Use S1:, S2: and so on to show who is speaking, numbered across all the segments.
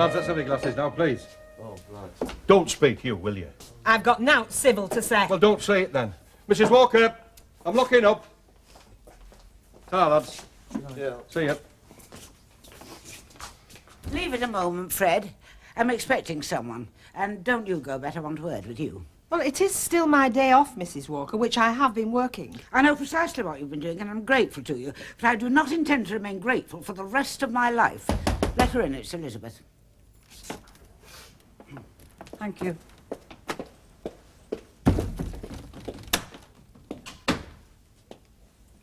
S1: lads, let's have your glasses now, please.
S2: Oh, right.
S1: Don't speak, you, will you?
S3: I've got nought civil to say.
S1: Well, don't say it then. Mrs. Walker, I'm locking up. Ta, lads.
S2: Yeah.
S1: See ya.
S4: Leave it a moment, Fred. I'm expecting someone. And don't you go, Bet. I want a word with you.
S3: Well, it is still my day off, Mrs. Walker, which I have been working.
S4: I know precisely what you've been doing, and I'm grateful to you. But I do not intend to remain grateful for the rest of my life. Let her in, it's Elizabeth.
S3: Thank you.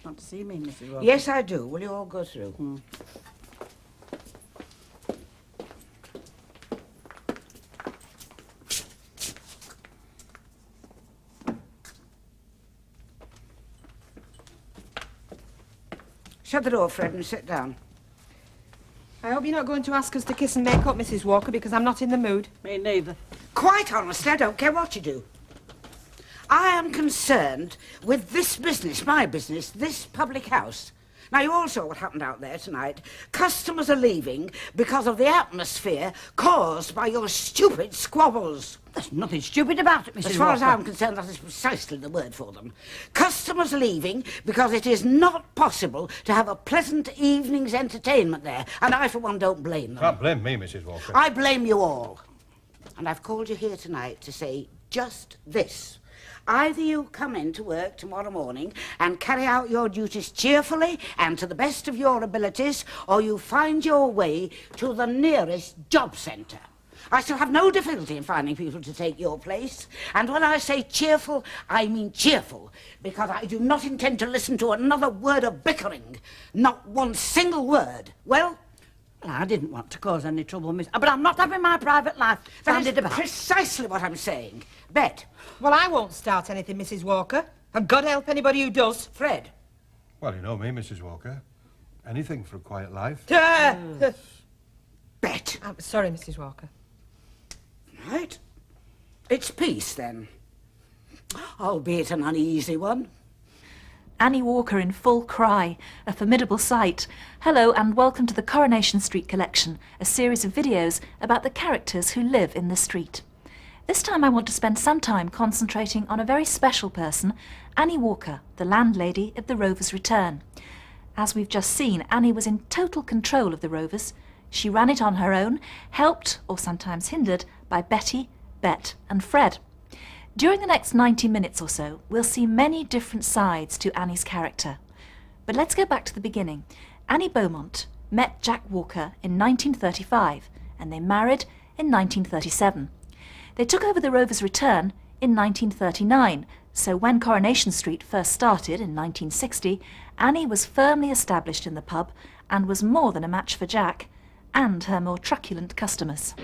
S3: Want to see me, Mrs. Walker?
S4: Yes, I do. Will you all go through? Shut the door, Fred, and sit down.
S3: I hope you're not going to ask us to kiss and make up, Mrs. Walker, because I'm not in the mood.
S5: Me neither.
S4: Quite honestly, I don't care what you do. I am concerned with this business, my business, this public house. Now, you all saw what happened out there tonight. Customers are leaving because of the atmosphere caused by your stupid squabbles.
S5: There's nothing stupid about it, Mrs.
S4: As far as
S5: Walker.
S4: I'm concerned, that is precisely the word for them. Customers are leaving because it is not possible to have a pleasant evening's entertainment there, and I, for one, don't blame them.
S1: Can't blame me, Mrs. Walker.
S4: I blame you all. And I've called you here tonight to say just this. Either you come in to work tomorrow morning and carry out your duties cheerfully and to the best of your abilities, or you find your way to the nearest job centre. I shall have no difficulty in finding people to take your place. And when I say cheerful, I mean cheerful, because I do not intend to listen to another word of bickering. Not one single word. Well,
S5: I didn't want to cause any trouble, miss. But I'm not having my private life
S4: that is
S5: bandied about.
S4: precisely what I'm saying. Bet.
S3: Well, I won't start anything, Mrs. Walker. And God help anybody who does.
S4: Fred.
S1: Well, you know me, Mrs. Walker. Anything for a quiet life.
S4: Bet.
S3: I'm sorry, Mrs. Walker.
S4: Right. It's peace, then. Albeit an uneasy one.
S6: Annie Walker in full cry, a formidable sight. Hello and welcome to the Coronation Street collection, a series of videos about the characters who live in the street. This time I want to spend some time concentrating on a very special person, Annie Walker, the landlady of the Rovers' Return. As we've just seen, Annie was in total control of the Rovers. She ran it on her own, helped, or sometimes hindered, by Betty, Bet and Fred. During the next 90 minutes or so, we'll see many different sides to Annie's character. But let's go back to the beginning. Annie Beaumont met Jack Walker in 1935, and they married in 1937. They took over the Rovers' Return in 1939, so when Coronation Street first started in 1960, Annie was firmly established in the pub and was more than a match for Jack and her more truculent customers.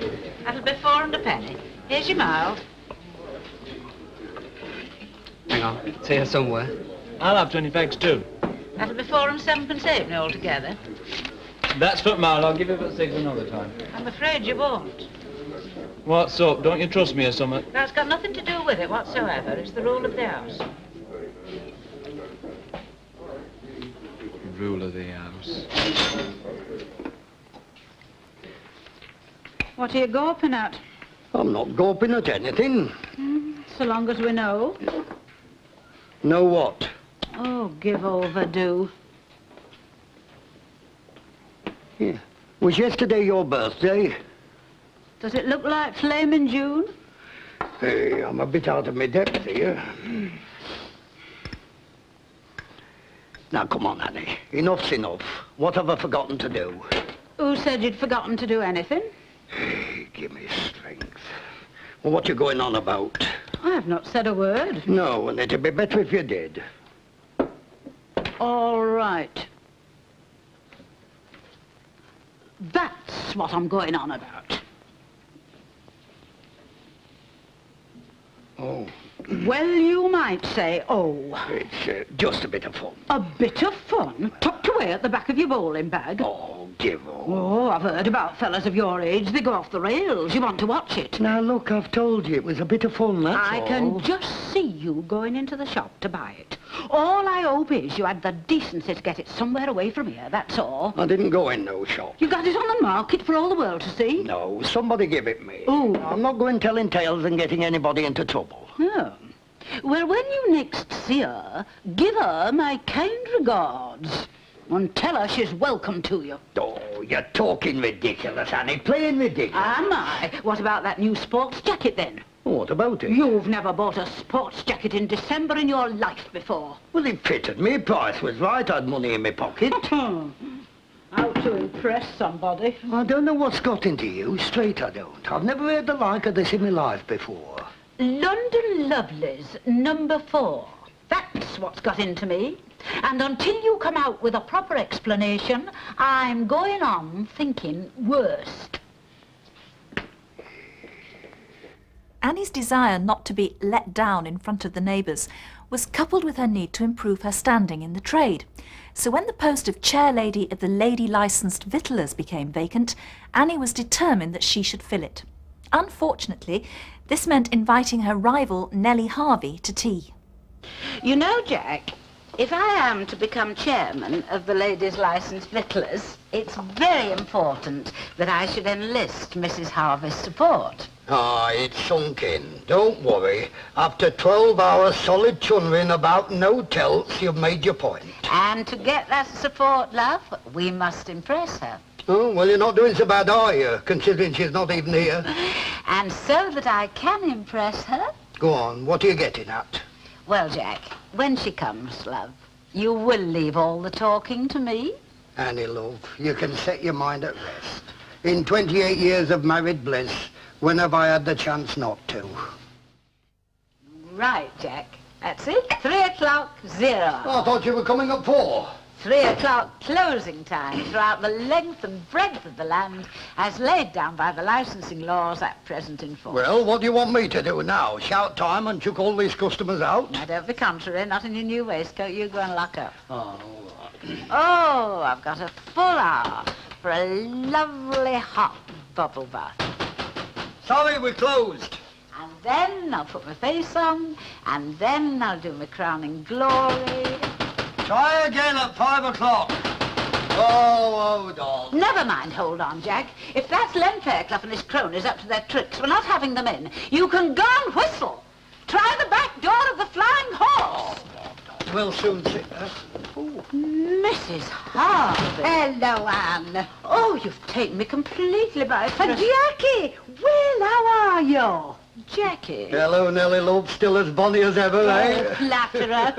S5: That'll be 4 and a penny. Here's your mild.
S7: Hang on, it's here somewhere.
S8: I'll have 20 fags too.
S5: That'll be 4 and 7pence halfpenny altogether.
S8: That's for mile, I'll give you about 6 another time.
S5: I'm afraid you won't.
S8: What's up? Don't you trust me or something?
S5: That's got nothing to do with it whatsoever. It's the rule of the house.
S7: Rule of the house.
S5: What are you gawping at?
S9: I'm not gawping at anything.
S5: So long as we know.
S9: Know what?
S5: Oh, give over, do.
S9: Yeah. Was yesterday your birthday?
S5: Does it look like flaming June?
S9: Hey, I'm a bit out of my depth here. Now, come on, Annie. Enough's enough. What have I forgotten to do?
S5: Who said you'd forgotten to do anything?
S9: Hey, give me strength. Well, what you going on about?
S5: I have not said a word.
S9: No, and it'd be better if you did.
S5: All right. That's what I'm going on about.
S9: Oh.
S5: Well, you might say, oh.
S9: It's just a bit of fun.
S5: A bit of fun? Tucked away at the back of your bowling bag?
S9: Oh, Jiro.
S5: Oh, I've heard about fellas of your age. They go off the rails. You want to watch it?
S9: Now, look, I've told you, it was a bit of fun, that's
S5: I
S9: all.
S5: can just see you going into the shop to buy it. All I hope is you had the decency to get it somewhere away from here, that's all.
S9: I didn't go in no shop.
S5: You got it on the market for all the world to see?
S9: No, somebody give it me.
S5: Oh.
S9: I'm not going telling tales and getting anybody into trouble.
S5: Oh. Well, when you next see her, give her my kind regards. And tell her she's welcome to you.
S9: Oh, you're talking ridiculous, Annie. Playing ridiculous.
S5: Am I? What about that new sports jacket, then?
S9: What about it?
S5: You've never bought a sports jacket in December in your life before.
S9: Well, it fitted me. Price was right. I had money in my pocket.
S5: How to impress somebody.
S9: I don't know what's got into you. Straight I don't. I've never heard the like of this in my life before.
S5: London Lovelies, number 4. That's what's got into me. And until you come out with a proper explanation, I'm going on thinking worst.
S6: Annie's desire not to be let down in front of the neighbours was coupled with her need to improve her standing in the trade. So when the post of chair lady of the Lady Licensed Victuallers became vacant, Annie was determined that she should fill it. Unfortunately, this meant inviting her rival Nellie Harvey to tea.
S4: You know, Jack, if I am to become chairman of the Ladies' Licensed Victuallers, it's very important that I should enlist Mrs. Harvey's support.
S9: Ah, it's sunk in. Don't worry. After 12 hours solid chunring about no else, you've made your point.
S4: And to get that support, love, we must impress her.
S9: Oh, well, you're not doing so bad, are you, considering she's not even here?
S4: And so that I can impress her...
S9: Go on, what are you getting at?
S4: Well, Jack, when she comes, love, you will leave all the talking to me?
S9: Annie, love, you can set your mind at rest. In 28 years of married bliss, when have I had the chance not to?
S4: Right, Jack. That's it. 3 o'clock, 0.
S9: Oh, I thought you were coming at 4.
S4: 3 o'clock closing time throughout the length and breadth of the land as laid down by the licensing laws at present in force.
S9: Well, what do you want me to do now? Shout time and chuck all these customers out?
S4: Now, don't be contrary, not in your new waistcoat. You go and lock up.
S9: Oh, all right.
S4: Oh, I've got a full hour for a lovely hot bubble bath.
S9: Sorry, we're closed.
S4: And then I'll put my face on, and then I'll do my crowning glory.
S9: Try again at 5 o'clock. Oh, hold on.
S4: Never mind, hold on, Jack. If that's Len Fairclough and his cronies up to their tricks, we're not having them in. You can go and whistle. Try the back door of the Flying Horse.
S9: We'll soon see.
S4: Mrs. Harvey.
S3: Hello, Anne.
S4: Oh, you've taken me completely by surprise.
S3: Jackie! Well, how are you?
S4: Jackie.
S9: Hello, Nellie, love. Still as bonny as ever, eh?
S3: Flatterer.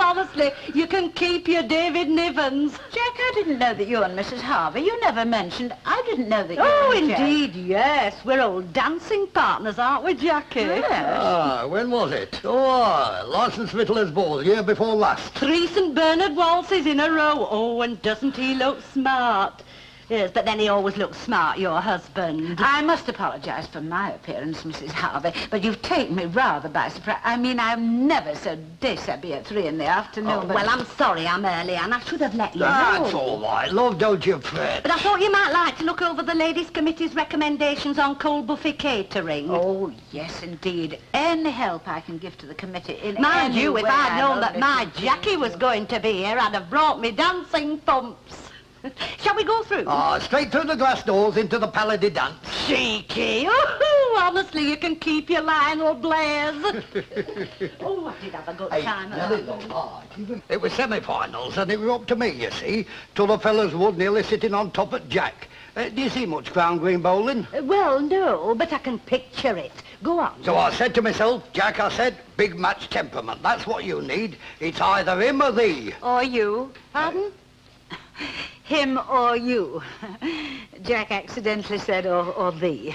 S3: Honestly, you can keep your David Nivens.
S4: Jack, I didn't know that you and Mrs. Harvey, you never mentioned, I didn't know that you
S3: Oh,
S4: and Jack.
S3: indeed, yes. We're old dancing partners, aren't we, Jackie?
S4: Yes.
S9: Ah, when was it? Oh, Licensed Victuallers Ball, year before last.
S3: 3 St. Bernard waltzes in a row. Oh, and doesn't he look smart? Yes, but then he always looks smart, your husband.
S4: I must apologise for my appearance, Mrs. Harvey, but you've taken me rather by surprise. I mean, I'm never so déshabillée at 3 in the afternoon.
S3: Oh, well, I'm sorry I'm early, and I should have let you know.
S9: That's all right, love, don't you fret.
S3: But I thought you might like to look over the Ladies' Committee's recommendations on cold buffet catering.
S4: Oh, yes, indeed. Any help I can give to the committee in
S3: Mind
S4: any
S3: you, if
S4: way,
S3: I'd known
S4: I'd
S3: that
S4: only
S3: my
S4: do.
S3: Jackie was going to be here, I'd have brought me dancing thumps. Shall we go through?
S9: Ah, straight through the glass doors into the Paladin dance.
S3: Cheeky. Oh, honestly, you can keep your Lionel Blairs. Oh, I did have a good time. at that one.
S9: It was semi-finals, and it was up to me, you see, till the fellas would nearly sitting on top at Jack. Do you see much ground green bowling?
S3: Well, no, but I can picture it. Go on.
S9: So I said to myself, Jack, I said, big match temperament. That's what you need. It's either him or thee.
S3: Or you. Pardon?
S4: Him or you. Jack accidentally said or thee.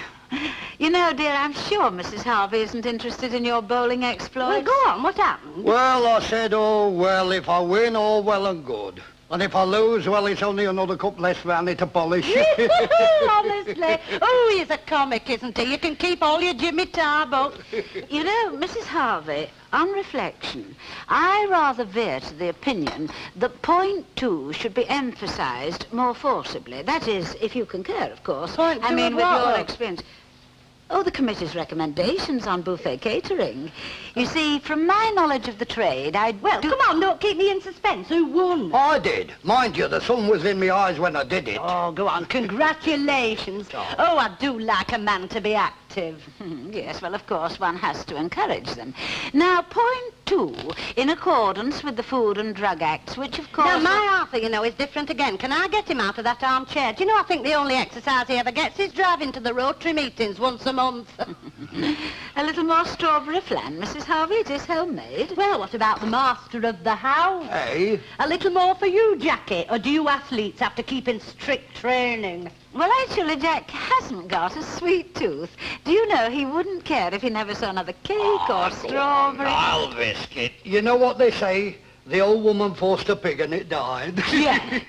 S4: You know, dear, I'm sure Mrs. Harvey isn't interested in your bowling exploits.
S3: Well, go on. What happened?
S9: Well, I said, oh, well, if I win, all well and good. And if I lose, well, it's only another cup less round it to polish.
S3: Honestly. Oh, he's a comic, isn't he? You can keep all your Jimmy Tarbuck.
S4: You know, Mrs. Harvey, on reflection, I rather veer to the opinion that point 2 should be emphasised more forcibly. That is, if you concur, of course.
S3: Point 2
S4: I mean,
S3: of
S4: with
S3: what,
S4: your
S3: love?
S4: experience. Oh, the committee's recommendations on buffet catering. You see, from my knowledge of the trade,
S3: Well, come on, don't keep me in suspense. Who won?
S9: I did. Mind you, the sun was in my eyes when I did it.
S3: Oh, go on. Congratulations. Oh, I do like a man to be active.
S4: Yes, well, of course, one has to encourage them. Now, point 2, in accordance with the Food and Drug Acts, which, of course...
S3: Now, my Arthur, you know, is different again. Can I get him out of that armchair? Do you know, I think the only exercise he ever gets is driving to the Rotary meetings once a month.
S4: A little more strawberry flan, Mrs. Harvey. It is homemade.
S3: Well, what about the master of the house?
S9: Hey?
S3: A little more for you, Jackie, or do you athletes have to keep in strict training?
S4: Well, actually, Jack hasn't got a sweet tooth. Do you know he wouldn't care if he never saw another cake or strawberry?
S9: I'll risk it. You know what they say? The old woman forced a pig and it died.
S4: Yeah.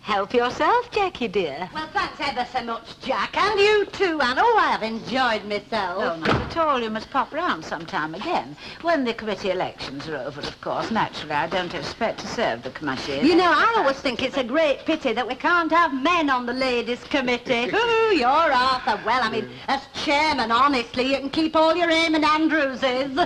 S4: Help yourself, Jackie, dear.
S3: Well, thanks ever so much, Jack. And you too, Anne. Oh, I have enjoyed myself.
S4: No, not at all. You must pop round sometime again. When the committee elections are over, of course. Naturally, I don't expect to serve the committee.
S3: You know, I always think it's a great pity that we can't have men on the ladies' committee. Ooh, you're Arthur. Well, I mean, as chairman, honestly, you can keep all your Eamon Andrewses.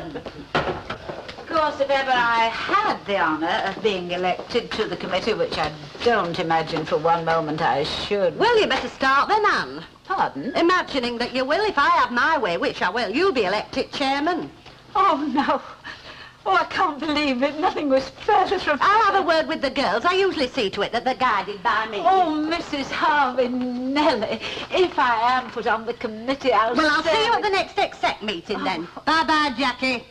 S4: Of course, if ever I had the honour of being elected to the committee, which I don't imagine for one moment I should...
S3: Well, you better start then, Anne.
S4: Pardon?
S3: Imagining that you will, if I have my way, which I will, you'll be elected chairman.
S4: Oh, no. Oh, I can't believe it. Nothing was further from...
S3: I'll have a word with the girls. I usually see to it that they're guided by me.
S4: Oh, Mrs. Harvey, Nellie, if I am put on the committee, I'll...
S3: Well, I'll see you at the next exec meeting then. Bye-bye, Jackie.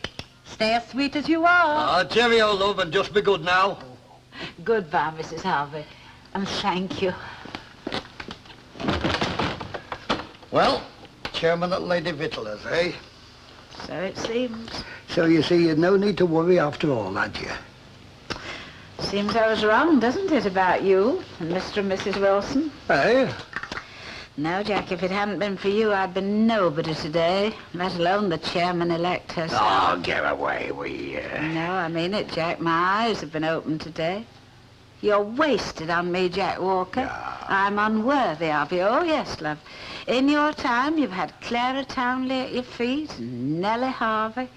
S3: Stay as sweet as you are.
S9: Cheerio, love, and just be good now.
S4: Goodbye, Mrs. Harvey, and thank you.
S9: Well, chairman at Lady Victualler's, eh?
S4: So it seems.
S9: So you see, you'd no need to worry after all, had you?
S4: Seems I was wrong, doesn't it, about you and Mr. and Mrs. Wilson?
S9: Eh?
S4: No, Jack, if it hadn't been for you, I'd been nobody today, let alone the chairman-elect herself.
S9: Oh, get away,
S4: No, I mean it, Jack. My eyes have been opened today. You're wasted on me, Jack Walker.
S9: Yeah.
S4: I'm unworthy of you. Oh, yes, love. In your time, you've had Clara Townley at your feet, and Nellie Harvey,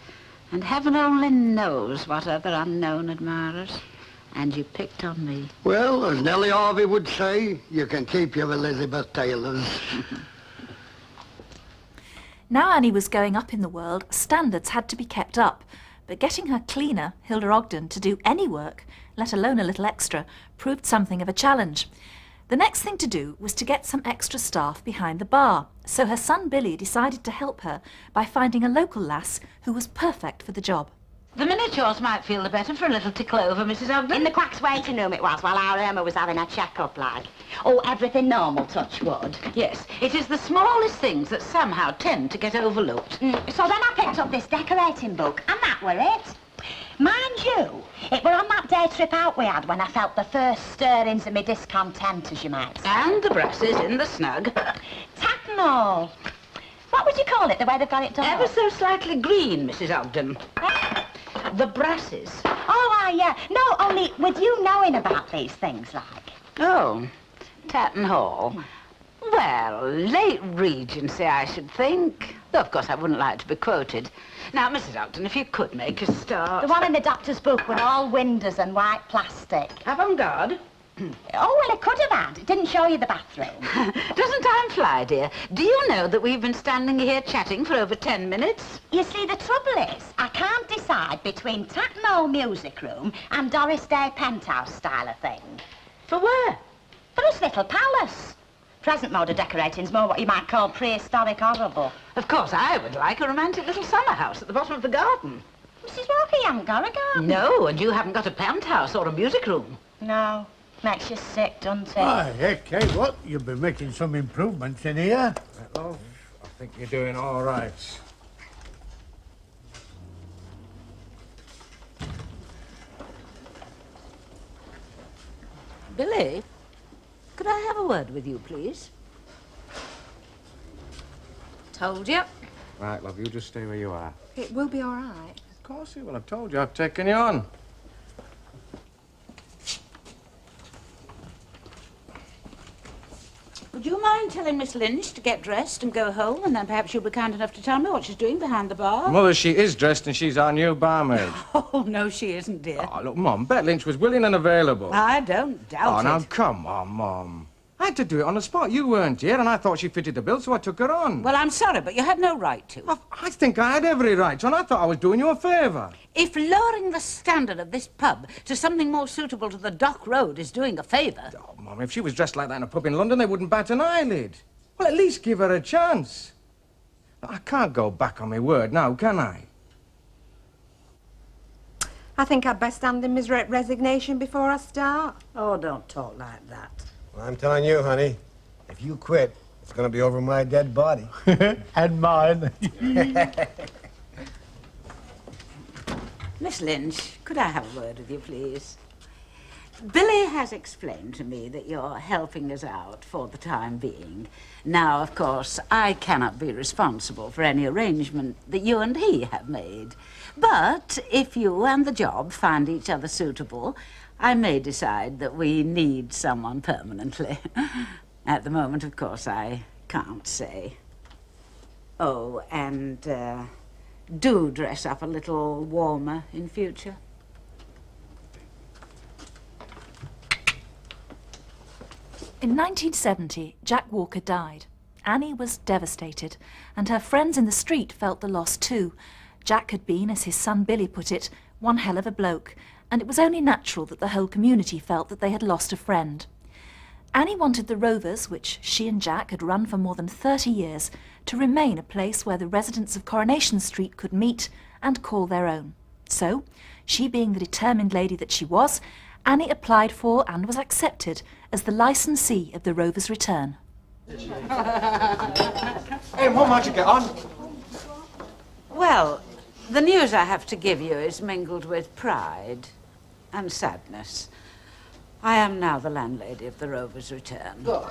S4: and heaven only knows what other unknown admirers. And you picked on me.
S9: Well, as Nellie Harvey would say, you can keep your Elizabeth Taylors.
S6: Now Annie was going up in the world, standards had to be kept up. But getting her cleaner, Hilda Ogden, to do any work, let alone a little extra, proved something of a challenge. The next thing to do was to get some extra staff behind the bar, so her son Billy decided to help her by finding a local lass who was perfect for the job.
S4: The miniatures might feel the better for a little tickle over, Mrs. Ogden.
S3: In the quack's waiting room it was, while our Irma was having a check-up, like. Oh, everything normal, touch wood.
S4: Yes, it is the smallest things that somehow tend to get overlooked.
S3: So then I picked up this decorating book, and that were it. Mind you, it were on that day trip out we had when I felt the first stirrings of me discontent, as you might say.
S4: And the brushes in the snug.
S3: Tatinol. What would you call it, the way they've got it done?
S4: Ever so slightly green, Mrs. Ogden. The brasses.
S3: Oh, yeah. No, only with you knowing about these things, like.
S4: Oh, Tatton Hall. Well, late Regency, I should think. Though, of course, I wouldn't like to be quoted. Now, Mrs. Ogden, if you could make a start.
S3: The one in the doctor's book with all windows and white plastic.
S4: Avant-garde.
S3: Oh, well, it could have had. It didn't show you the bathroom.
S4: Doesn't time fly, dear? Do you know that we've been standing here chatting for over 10 minutes?
S3: You see, the trouble is, I can't decide between Tattenhall Music Room and Doris Day Penthouse style of thing.
S4: For where?
S3: For this little palace. Present mode of decorating's more what you might call prehistoric horrible.
S4: Of course, I would like a romantic little summer house at the bottom of the garden.
S3: Mrs. Walker, you haven't got a garden.
S4: No, and you haven't got a penthouse or a music room.
S3: No. Makes you sick, doesn't it?
S2: Why, heck, hey, what? You've been making some improvements in here.
S1: Well, I think you're doing all right.
S4: Billy, could I have a word with you, please?
S3: Told you.
S1: Right, love, you just stay where you are.
S3: It will be all right.
S1: Of course you will. I've told you. I've taken you on.
S4: Would you mind telling Miss Lynch to get dressed and go home, and then perhaps you'll be kind enough to tell me what she's doing behind the bar?
S1: Mother, she is dressed and she's our new barmaid.
S4: Oh, no, she isn't, dear.
S1: Oh, look, Mum, Bet Lynch was willing and available.
S4: I don't doubt
S1: Oh,
S4: it.
S1: now, come on, Mum. I had to do it on the spot. You weren't here, and I thought she fitted the bill, so I took her on.
S4: Well, I'm sorry, but you had no right to.
S1: I think I had every right to, and I thought I was doing you a favour.
S4: If lowering the standard of this pub to something more suitable to the Dock Road is doing a favour...
S1: Oh, Mum, if she was dressed like that in a pub in London, they wouldn't bat an eyelid. Well, at least give her a chance. I can't go back on my word now, can I?
S3: I think I'd best hand in his resignation before I start.
S4: Oh, don't talk like that.
S10: Well, I'm telling you, honey, if you quit, it's going to be over my dead body.
S2: And mine.
S4: Miss Lynch, could I have a word with you, please? Billy has explained to me that you're helping us out for the time being. Now, of course, I cannot be responsible for any arrangement that you and he have made. But if you and the job find each other suitable, I may decide that we need someone permanently. At the moment, of course, I can't say. Oh, and do dress up a little warmer in future.
S6: In 1970, Jack Walker died. Annie was devastated, and her friends in the street felt the loss too. Jack had been, as his son Billy put it, one hell of a bloke, and it was only natural that the whole community felt that they had lost a friend. Annie wanted the Rovers, which she and Jack had run for more than 30 years, to remain a place where the residents of Coronation Street could meet and call their own. So, she being the determined lady that she was, Annie applied for and was accepted as the licensee of the Rovers' return.
S1: Hey, Mum, how'd you get on?
S4: Well, the news I have to give you is mingled with pride and sadness. I am now the landlady of the Rovers' return.
S3: Well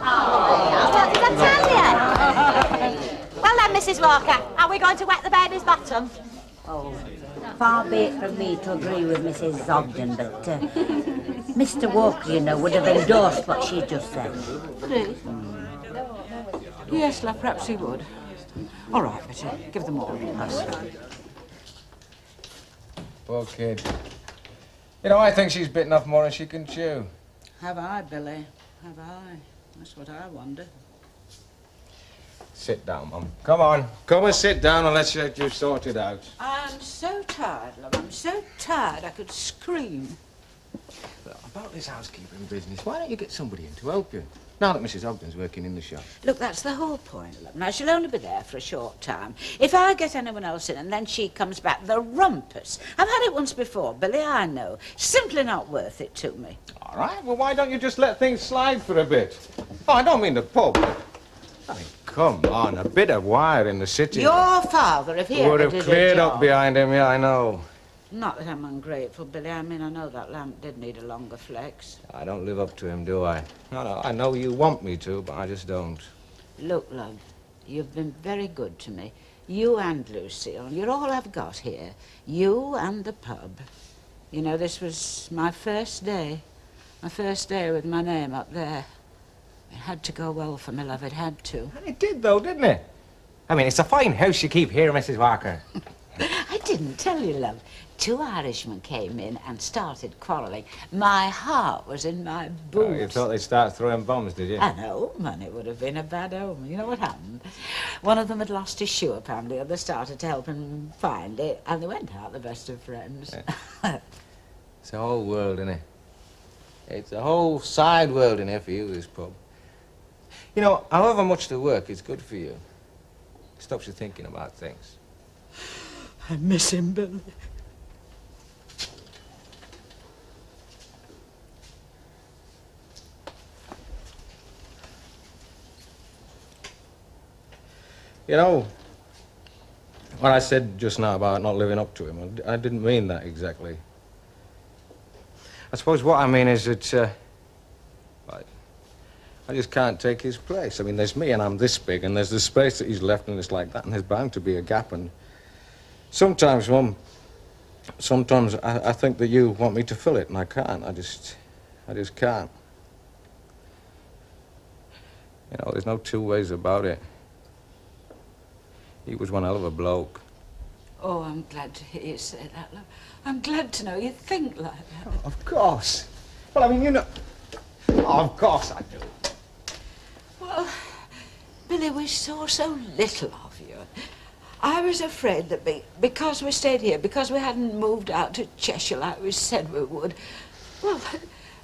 S3: then, Mrs. Walker, are we going to wet the baby's bottom?
S11: Oh, far be it from me to agree with Mrs. Ogden, but Mr. Walker, you know, would have endorsed what she just said.
S4: Really? Yes, love, perhaps he would. All right, Betty, give them all.
S1: Poor kid. You know, I think she's bitten off more than she can chew.
S4: Have I, Billy? Have I? That's what I wonder.
S1: Sit down, Mum. Come on. Come and sit down and let's get you sorted out.
S4: I'm so tired, love. I'm so tired I could scream.
S1: Look, about this housekeeping business, why don't you get somebody in to help you? Now that Mrs. Ogden's working in the shop.
S4: Look, that's the whole point, love. Now, she'll only be there for a short time. If I get anyone else in and then she comes back, the rumpus. I've had it once before, Billy, I know. Simply not worth it to me.
S1: All right, well, why don't you just let things slide for a bit? Oh, I don't mean the pub. I mean, come on, a bit of wire in the city.
S4: Your father, if he
S1: would
S4: ever
S1: have
S4: did
S1: cleared
S4: a
S1: up
S4: job.
S1: behind him, yeah, I know.
S4: Not that I'm ungrateful, Billy. I mean, I know that lamp did need a longer flex.
S1: I don't live up to him, do I? No, I know you want me to, but I just don't.
S4: Look, love, you've been very good to me. You and Lucille. You're all I've got here. You and the pub. You know, this was my first day. My first day with my name up there. It had to go well for me, love. It had to.
S1: And it did, though, didn't it? I mean, it's a fine house you keep here, Mrs. Walker.
S4: I didn't tell you, love. 2 Irishmen came in and started quarrelling. My heart was in my boots.
S1: Oh, you thought they'd start throwing bombs, did you?
S4: An omen, it would have been a bad omen. You know what happened? One of them had lost his shoe, apparently. The other started to help him find it, and they went out the best of friends.
S1: Yeah. It's a whole world, isn't it? It's a whole side world in here for you, this pub. You know, however much the work is good for you, it stops you thinking about things.
S4: I miss him, Billy.
S1: You know, what I said just now about not living up to him, I didn't mean that exactly. I suppose what I mean is that I just can't take his place. I mean, there's me and I'm this big, and there's the space that he's left and it's like that, and there's bound to be a gap. And sometimes, Mum, I think that you want me to fill it, and I can't. I just can't. You know, there's no two ways about it. He was one hell of a bloke.
S4: Oh, I'm glad to hear you say that, love. I'm glad to know you think like that.
S1: Oh, of course. Well, I mean, you know... Oh, of course I do.
S4: Well, Billy, we saw so little of you. I was afraid that because we stayed here, because we hadn't moved out to Cheshire like we said we would, well,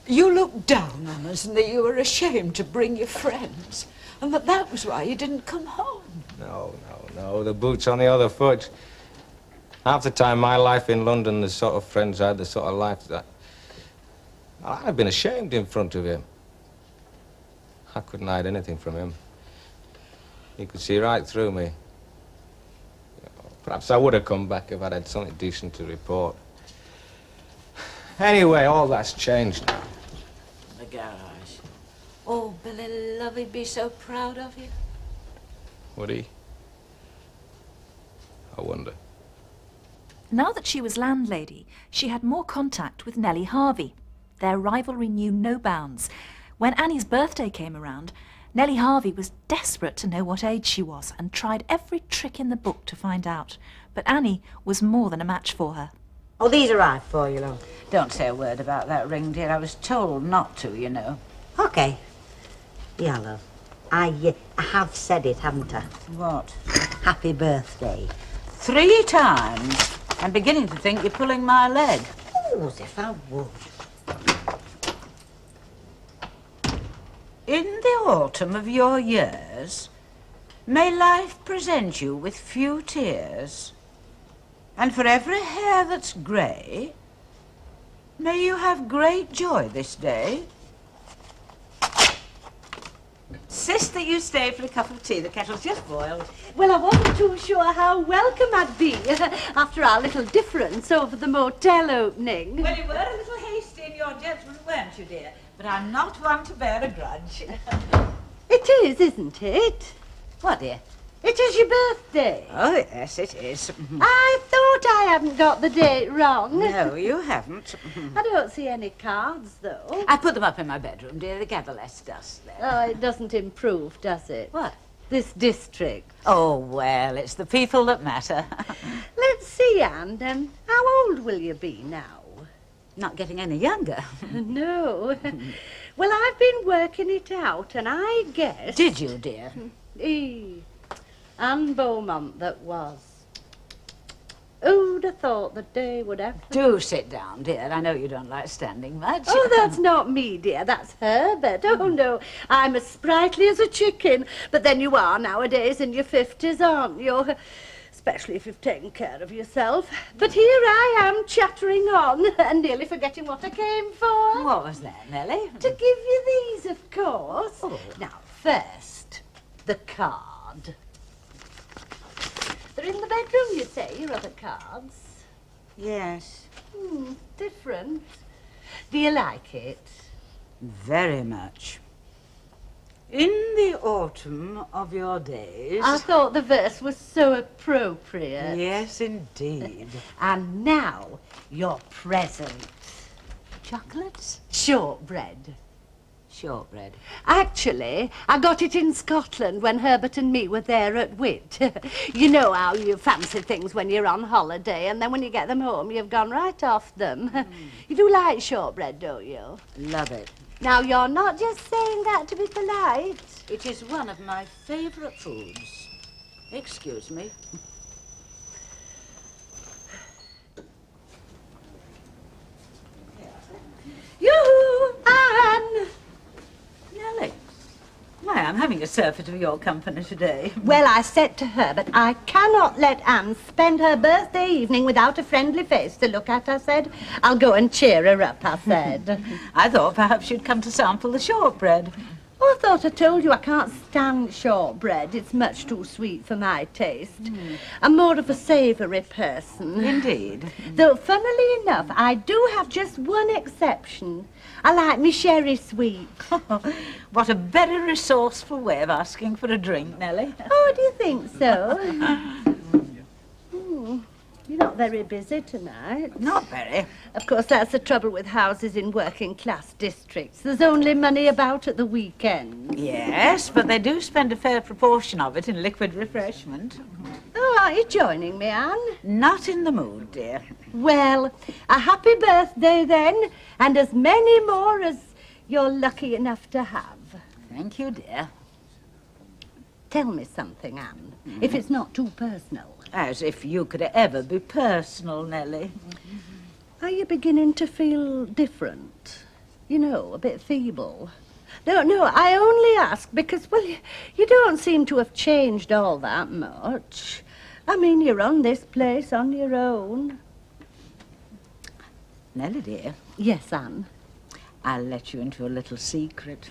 S4: you looked down on us and that you were ashamed to bring your friends, and that was why you didn't come home.
S1: No. The boot's on the other foot. Half the time, my life in London, the sort of friends I had, the sort of life that... I've been ashamed in front of him. I couldn't hide anything from him. He could see right through me. Perhaps I would have come back if I'd had something decent to report. Anyway, all that's changed now.
S4: The garage. Oh, Billy, love, he'd be so proud of you.
S1: Would he? I wonder.
S6: Now that she was landlady, she had more contact with Nellie Harvey. Their rivalry knew no bounds. When Annie's birthday came around, Nellie Harvey was desperate to know what age she was and tried every trick in the book to find out. But Annie was more than a match for her.
S11: Oh, these arrived for you, love.
S4: Don't say a word about that ring, dear. I was told not to, you know.
S11: OK. Yeah, love. I have said it, haven't I?
S4: What?
S11: Happy birthday.
S4: 3 times. I'm beginning to think you're pulling my leg.
S11: Oh, as if I would.
S4: In the autumn of your years, may life present you with few tears, and for every hair that's grey, may you have great joy this day. Sister, you stay for a cup of tea. The kettle's just boiled.
S3: Well, I wasn't too sure how welcome I'd be after our little difference over the motel opening.
S4: Well, you were a little hasty in your judgment, weren't you, dear? But I'm not one to bear a grudge.
S3: It is, isn't it?
S4: What, dear?
S3: It is your birthday.
S4: Oh, yes, it is.
S3: I thought I hadn't got the date wrong.
S4: No, you haven't.
S3: I don't see any cards, though.
S4: I put them up in my bedroom, dear. They gather less dust there.
S3: Oh, it doesn't improve, does it?
S4: What?
S3: This district.
S4: Oh, well, it's the people that matter.
S3: Let's see, Anne, how old will you be now?
S4: Not getting any younger.
S3: No. Well, I've been working it out, and I guess...
S4: Did you, dear?
S3: Anne Beaumont that was. Who'd have thought the day would ever...
S4: Do sit down, dear. I know you don't like standing much.
S3: Oh, that's not me, dear. That's Herbert. Oh, no. I'm as sprightly as a chicken. But then you are nowadays in your 50s, aren't you? Especially if you've taken care of yourself. But here I am chattering on and nearly forgetting what I came for.
S4: What was that, Nellie?
S3: To give you these, of course. Oh. Now, first, the card. They're in the bedroom, you say, your other cards?
S4: Yes.
S3: Different. Do you like it?
S4: Very much. In the autumn of your days...
S3: I thought the verse was so appropriate.
S4: Yes, indeed.
S3: And now, your present.
S4: Chocolates?
S3: Shortbread.
S4: Shortbread.
S3: Actually, I got it in Scotland when Herbert and me were there at Whit. You know how you fancy things when you're on holiday, and then when you get them home, you've gone right off them. You do like shortbread, don't you?
S4: Love it.
S3: Now, you're not just saying that to be polite.
S4: It is one of my favourite foods. Excuse me.
S3: Yoo-hoo! Anne!
S4: Nellie, why, I'm having a surfeit of your company today.
S3: Well, I said to her, but I cannot let Anne spend her birthday evening without a friendly face to look at, I said. I'll go and cheer her up, I said.
S4: I thought perhaps you'd come to sample the shortbread.
S3: Oh, Oh, I thought I told you I can't stand shortbread. It's much too sweet for my taste. I'm more of a savoury person.
S4: Indeed.
S3: Though, funnily enough, I do have just one exception. I like me sherry sweet.
S4: What a very resourceful way of asking for a drink, Nellie.
S3: Oh, do you think so? You're not very busy tonight.
S4: Not very.
S3: Of course, that's the trouble with houses in working-class districts. There's only money about at the weekend.
S4: Yes, but they do spend a fair proportion of it in liquid refreshment.
S3: Oh, are you joining me, Anne?
S4: Not in the mood, dear.
S3: Well, a happy birthday, then, and as many more as you're lucky enough to have.
S4: Thank you, dear.
S3: Tell me something, Anne, if it's not too personal.
S4: As if you could ever be personal, Nellie.
S3: Are you beginning to feel different? You know, a bit feeble? No, I only ask because, well, you don't seem to have changed all that much. I mean, you're on this place on your own.
S4: Nellie, dear.
S3: Yes, Anne?
S4: I'll let you into a little secret.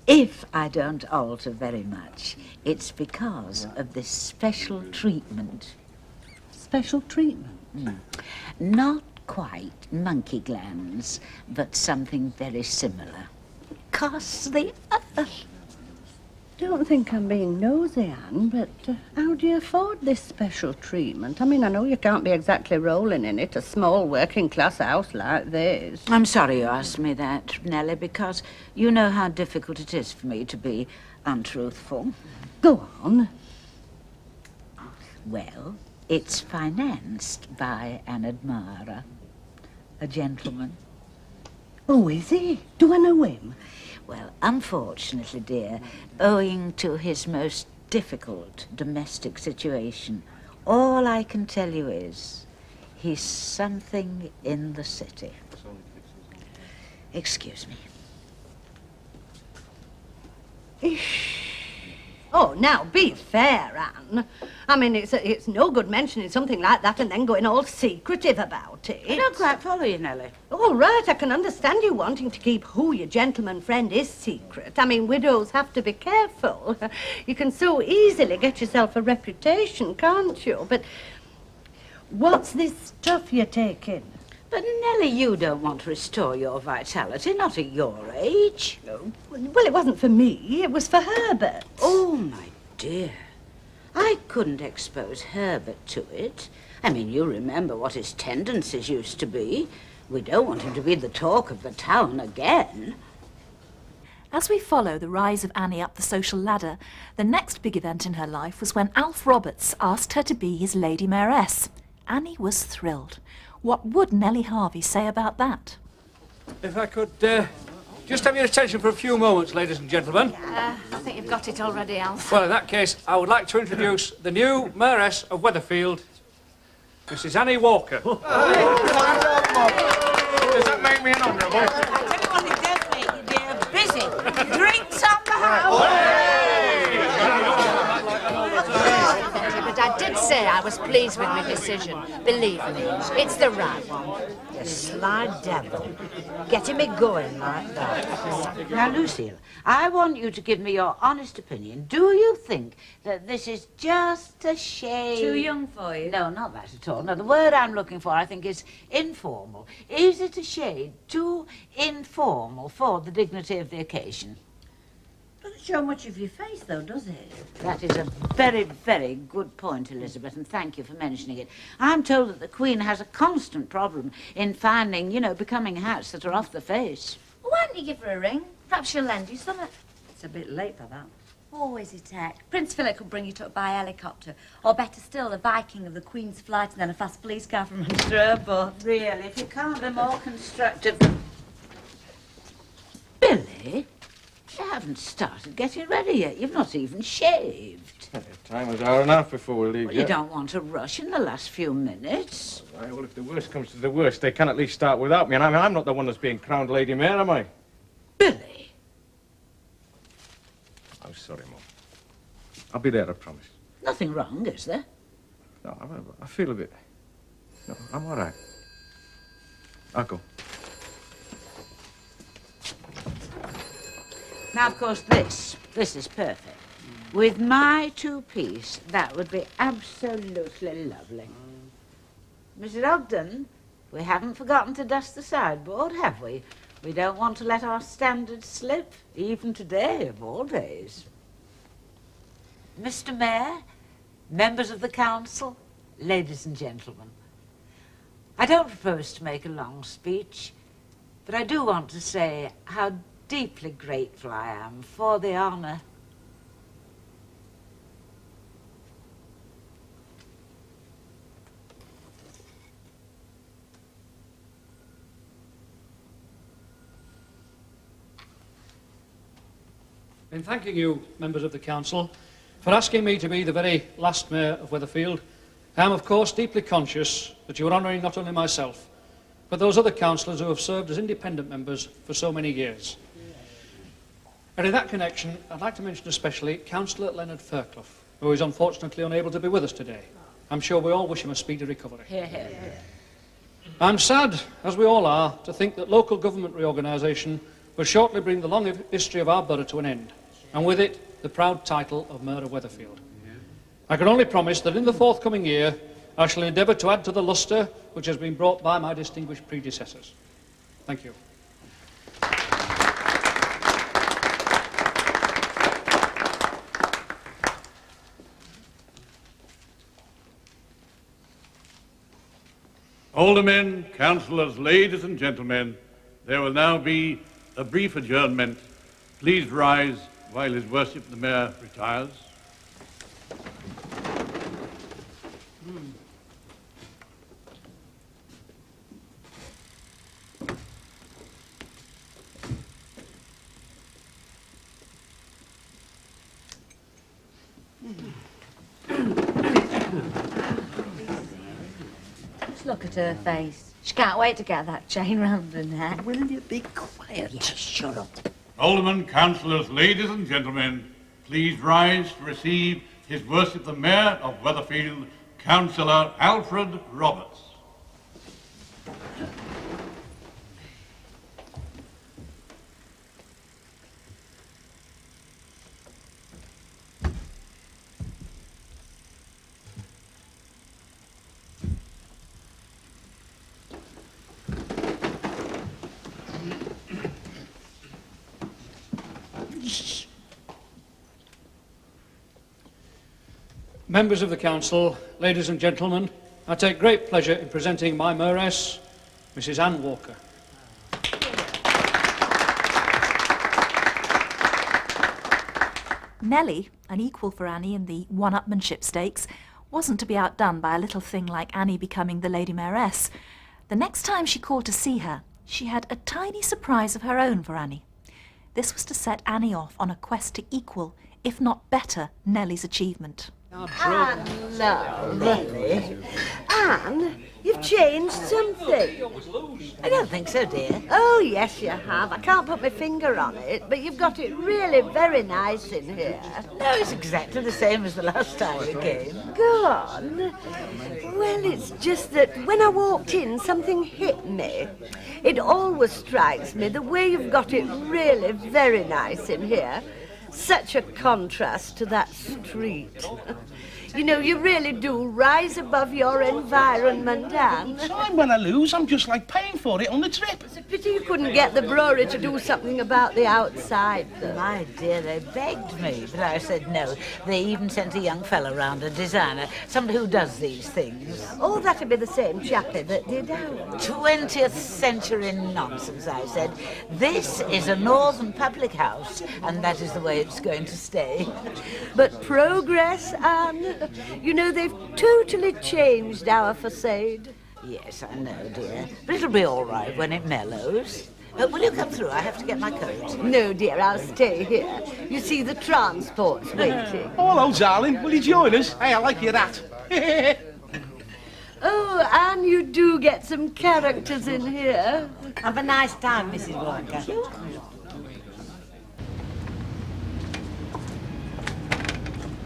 S4: If I don't alter very much, it's because of this special treatment.
S3: Special treatment?
S4: Not quite monkey glands, but something very similar. Costs the earth.
S3: Don't think I'm being nosy, Anne, but how do you afford this special treatment? I mean, I know you can't be exactly rolling in it, a small working-class house like this.
S4: I'm sorry you asked me that, Nellie, because you know how difficult it is for me to be untruthful.
S3: Go on.
S4: Well, it's financed by an admirer, a gentleman.
S3: Oh, is he? Do I know him?
S4: Well, unfortunately, dear, owing to his most difficult domestic situation, all I can tell you is he's something in the city. Excuse me.
S3: Oh, now, be fair, Anne. I mean, it's no good mentioning something like that and then going all secretive about it.
S4: I don't quite follow you, Nellie.
S3: All right, I can understand you wanting to keep who your gentleman friend is secret. I mean, widows have to be careful. You can so easily get yourself a reputation, can't you? But what's this stuff you're taking?
S4: But, Nellie, you don't want to restore your vitality, not at your age.
S3: Well, it wasn't for me. It was for Herbert.
S4: Oh, my dear. I couldn't expose Herbert to it. I mean, you remember what his tendencies used to be. We don't want him to be the talk of the town again.
S6: As we follow the rise of Annie up the social ladder, the next big event in her life was when Alf Roberts asked her to be his Lady Mayoress. Annie was thrilled. What would Nellie Harvey say about that?
S8: If I could just have your attention for a few moments, ladies and gentlemen.
S12: I think you've got it already, Alf.
S8: Well, in that case, I would like to introduce the new Mayoress of Weatherfield, Mrs. Annie Walker.
S10: Does that make me an honourable?
S4: I tell you what it does make you, dear. Busy. Drinks on the house.
S12: But I did say I was pleased with my decision. Believe me, it's the right one.
S11: You sly devil. Getting me going like that.
S4: Now, Lucille, I want you to give me your honest opinion. Do you think that this is just a shade...
S11: Too young for you?
S4: No, not that at all. No, the word I'm looking for, I think, is informal. Is it a shade too informal for the dignity of the occasion?
S11: Doesn't show much of your face, though, does it?
S4: That is a very, very good point, Elizabeth, and thank you for mentioning it. I'm told that the Queen has a constant problem in finding, you know, becoming hats that are off the face.
S13: Why don't you give her a ring? Perhaps she'll lend you some.
S11: It's a bit late for that.
S13: Oh, is it, Tech? Prince Philip will bring you to it by helicopter. Or better still, the Viking of the Queen's flight and then a fast police car from Manchester Airport.
S4: Really, if you can't be more constructive... Billy? You haven't started getting ready yet. You've not even shaved.
S10: Time was hour and a half before we leave.
S4: Well, you don't want to rush in the last few minutes.
S10: Right, well, if the worst comes to the worst, they can at least start without me. And I'm not the one that's being crowned Lady Mayor, am I?
S4: Billy?
S10: I'm sorry, Mum. I'll be there, I promise.
S4: Nothing wrong, is there?
S10: No, I feel a bit... No, I'm all right. I'll go.
S4: Now, of course, this is perfect. With my two-piece, that would be absolutely lovely. Mrs. Ogden, we haven't forgotten to dust the sideboard, have we? We don't want to let our standards slip, even today of all days. Mr. Mayor, members of the council, ladies and gentlemen, I don't propose to make a long speech, but I do want to say how deeply grateful I am for the honour.
S8: In thanking you, members of the council, for asking me to be the very last mayor of Weatherfield, I am, of course, deeply conscious that you are honouring not only myself, but those other councillors who have served as independent members for so many years. And in that connection, I'd like to mention especially Councillor Leonard Fairclough, who is unfortunately unable to be with us today. I'm sure we all wish him a speedy recovery.
S4: Hear, hear, hear.
S8: I'm sad, as we all are, to think that local government reorganisation will shortly bring the long history of our borough to an end, and with it, the proud title of Mayor of Weatherfield. I can only promise that in the forthcoming year, I shall endeavour to add to the lustre which has been brought by my distinguished predecessors. Thank you.
S14: Aldermen, councillors, ladies and gentlemen, there will now be a brief adjournment. Please rise while His Worship the Mayor retires.
S13: Just look at her face. She can't wait to get that chain round her neck.
S9: Will you be quiet?
S13: Yes, shut up.
S14: Aldermen, councillors, ladies and gentlemen, please rise to receive His Worship the Mayor of Weatherfield, Councillor Alfred Roberts.
S8: Members of the council, ladies and gentlemen, I take great pleasure in presenting my mayoress, Mrs. Anne Walker.
S6: Nellie, an equal for Annie in the one-upmanship stakes, wasn't to be outdone by a little thing like Annie becoming the Lady Mayoress. The next time she called to see her, she had a tiny surprise of her own for Annie. This was to set Annie off on a quest to equal, if not better, Nellie's achievement.
S3: Anne, love. Anne, you've changed something.
S4: I don't think so, dear.
S3: Oh, yes, you have. I can't put my finger on it, but you've got it really very nice in here.
S4: No, it's exactly the same as the last time we came.
S3: Go on. Well, it's just that when I walked in, something hit me. It always strikes me the way you've got it really very nice in here. Such a contrast to that street. You know, you really do rise above your environment, Anne.
S15: Time when I lose, I'm just like paying for it on the trip.
S3: It's a pity you couldn't get the brewery to do something about the outside, though.
S4: My dear, they begged me, but I said no. They even sent a young fellow round, a designer, somebody who does these things.
S3: Oh, that'd be the same chappie that did ours.
S4: 20th century nonsense, I said. This is a northern public house, and that is the way it's going to stay.
S3: But progress, Anne. You know, they've totally changed our facade.
S4: Yes, I know, dear. But it'll be all right when it mellows. Will you come through? I have to get my coat.
S3: No, dear, I'll stay here. You see, the transport's waiting.
S15: Oh, hello, darling. Will you join us? Hey, I like your hat.
S3: Oh, Anne, you do get some characters in here.
S11: Have a nice time, Mrs. Walker.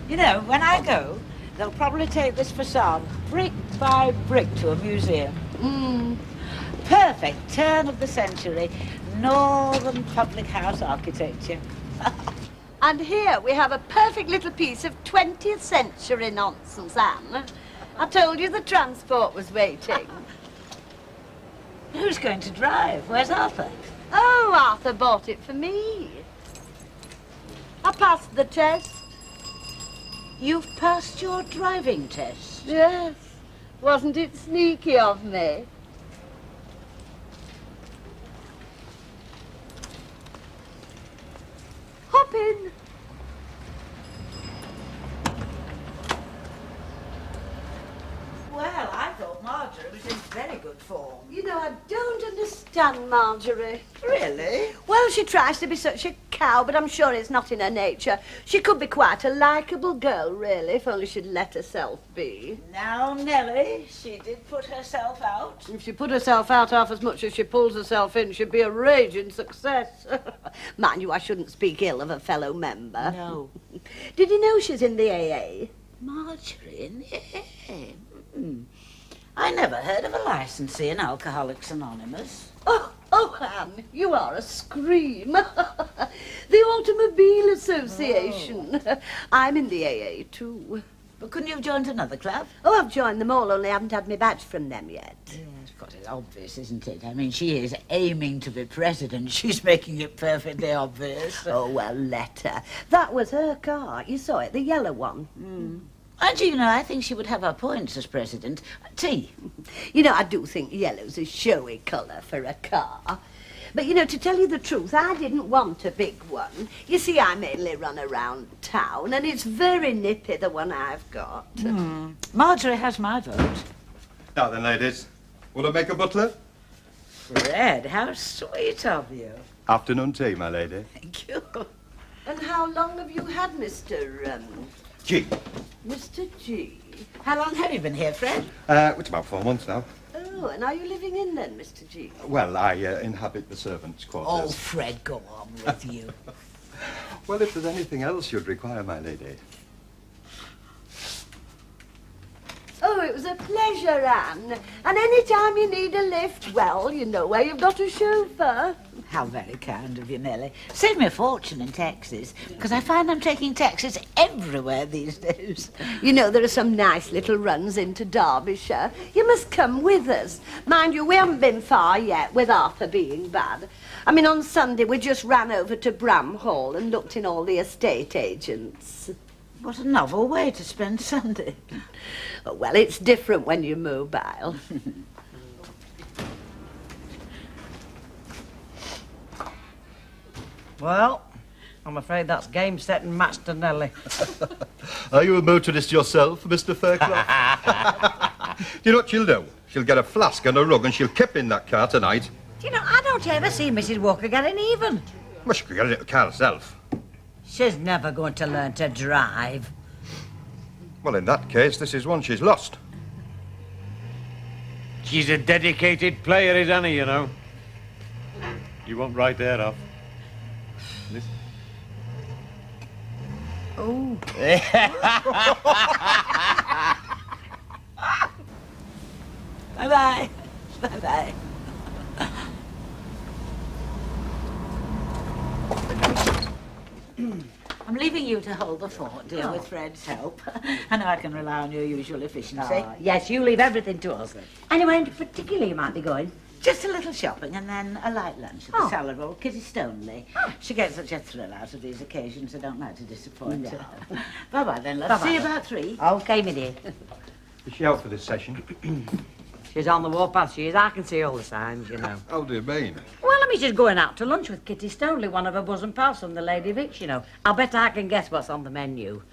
S4: You know, when I go, they'll probably take this facade brick by brick to a museum. Perfect turn of the century, northern public house architecture.
S3: And here we have a perfect little piece of 20th century nonsense, Anne. I told you the transport was waiting.
S4: Who's going to drive? Where's Arthur?
S3: Oh, Arthur bought it for me. I passed the test.
S4: You've passed your driving test?
S3: Yes. Wasn't it sneaky of me? Hop in.
S4: Well, I thought Marjorie was in very good form.
S3: You know, I don't understand Marjorie.
S4: Really?
S3: Well, she tries to be such a cow, but I'm sure it's not in her nature. She could be quite a likeable girl, really, if only she'd let herself be.
S4: Now, Nellie, she did put herself out.
S3: If she put herself out half as much as she pulls herself in, she'd be a raging success. Mind you, I shouldn't speak ill of a fellow member.
S4: No.
S3: Did you know she's in the AA?
S4: Marjorie in the AA? I never heard of a licensee in Alcoholics Anonymous.
S3: Oh, Anne, you are a scream. The Automobile Association. I'm in the AA too.
S4: But couldn't you have joined another club?
S3: Oh, I've joined them all, only I haven't had my badge from them yet.
S4: Yes, God, it's obvious, isn't it? I mean, she is aiming to be president. She's making it perfectly obvious.
S3: Oh, well, let her. That was her car. You saw it, the yellow one.
S4: And you know, I think she would have her points as president. Tea.
S3: You know, I do think yellow's a showy colour for a car. But, you know, to tell you the truth, I didn't want a big one. You see, I mainly run around town, and it's very nippy, the one I've got.
S4: Marjorie has my vote.
S16: Now then, ladies, will I make a butler?
S4: Fred, how sweet of you.
S16: Afternoon tea, my lady.
S4: Thank you.
S3: And how long have you had Mr.
S16: G.
S3: Mr. G?
S4: How long have you been here, Fred?
S16: It's about 4 months now.
S3: Oh, and are you living in then, Mr. G?
S16: Well, I inhabit the servants'
S4: Oh,
S16: quarters.
S4: Fred, go on with you.
S16: Well, if there's anything else you'd require, my lady.
S3: Oh, it was a pleasure, Anne. And any time you need a lift, well, you know where you've got a chauffeur.
S4: How very kind of you, Nellie. Saved me a fortune in taxis, because I find I'm taking taxis everywhere these days.
S3: You know, there are some nice little runs into Derbyshire. You must come with us. Mind you, we haven't been far yet, with Arthur being bad. I mean, on Sunday we just ran over to Bramhall and looked in all the estate agents.
S4: What a novel way to spend Sunday.
S3: Oh, well, it's different when you're mobile.
S17: Well, I'm afraid that's game, set and match to Nellie.
S16: Are you a motorist yourself, Mr. Fairclough? Do you know what she'll do? She'll get a flask and a rug and she'll kip in that car tonight.
S11: Do you know, I don't ever see Mrs. Walker getting even.
S16: Well, she could get it in the car herself.
S11: She's never going to learn to drive.
S16: Well, in that case, this is one she's lost.
S18: She's a dedicated player, is Annie, you know. You won't write that off. Listen.
S11: Oh.
S4: Bye-bye. Bye-bye. I'm leaving you to hold the fort, dear, with Fred's help. I know I can rely on your usual efficiency.
S11: Yes, you leave everything to us. Anywhere in particular you might be going?
S4: Just a little shopping and then a light lunch at the salad roll, Kitty Stoneley. She gets such a thrill out of these occasions, I don't like to disappoint her. Bye-bye then, love.
S11: Bye-bye.
S4: See you about 3.
S11: Okay, my dear.
S16: Is she out for this session?
S17: She's on the warpath, she is. I can see all the signs, you know.
S16: How do you mean?
S11: Well, I mean, she's going out to lunch with Kitty Stoneley, one of her bosom pals from the Lady Vicks, you know. I'll bet I can guess what's on the menu.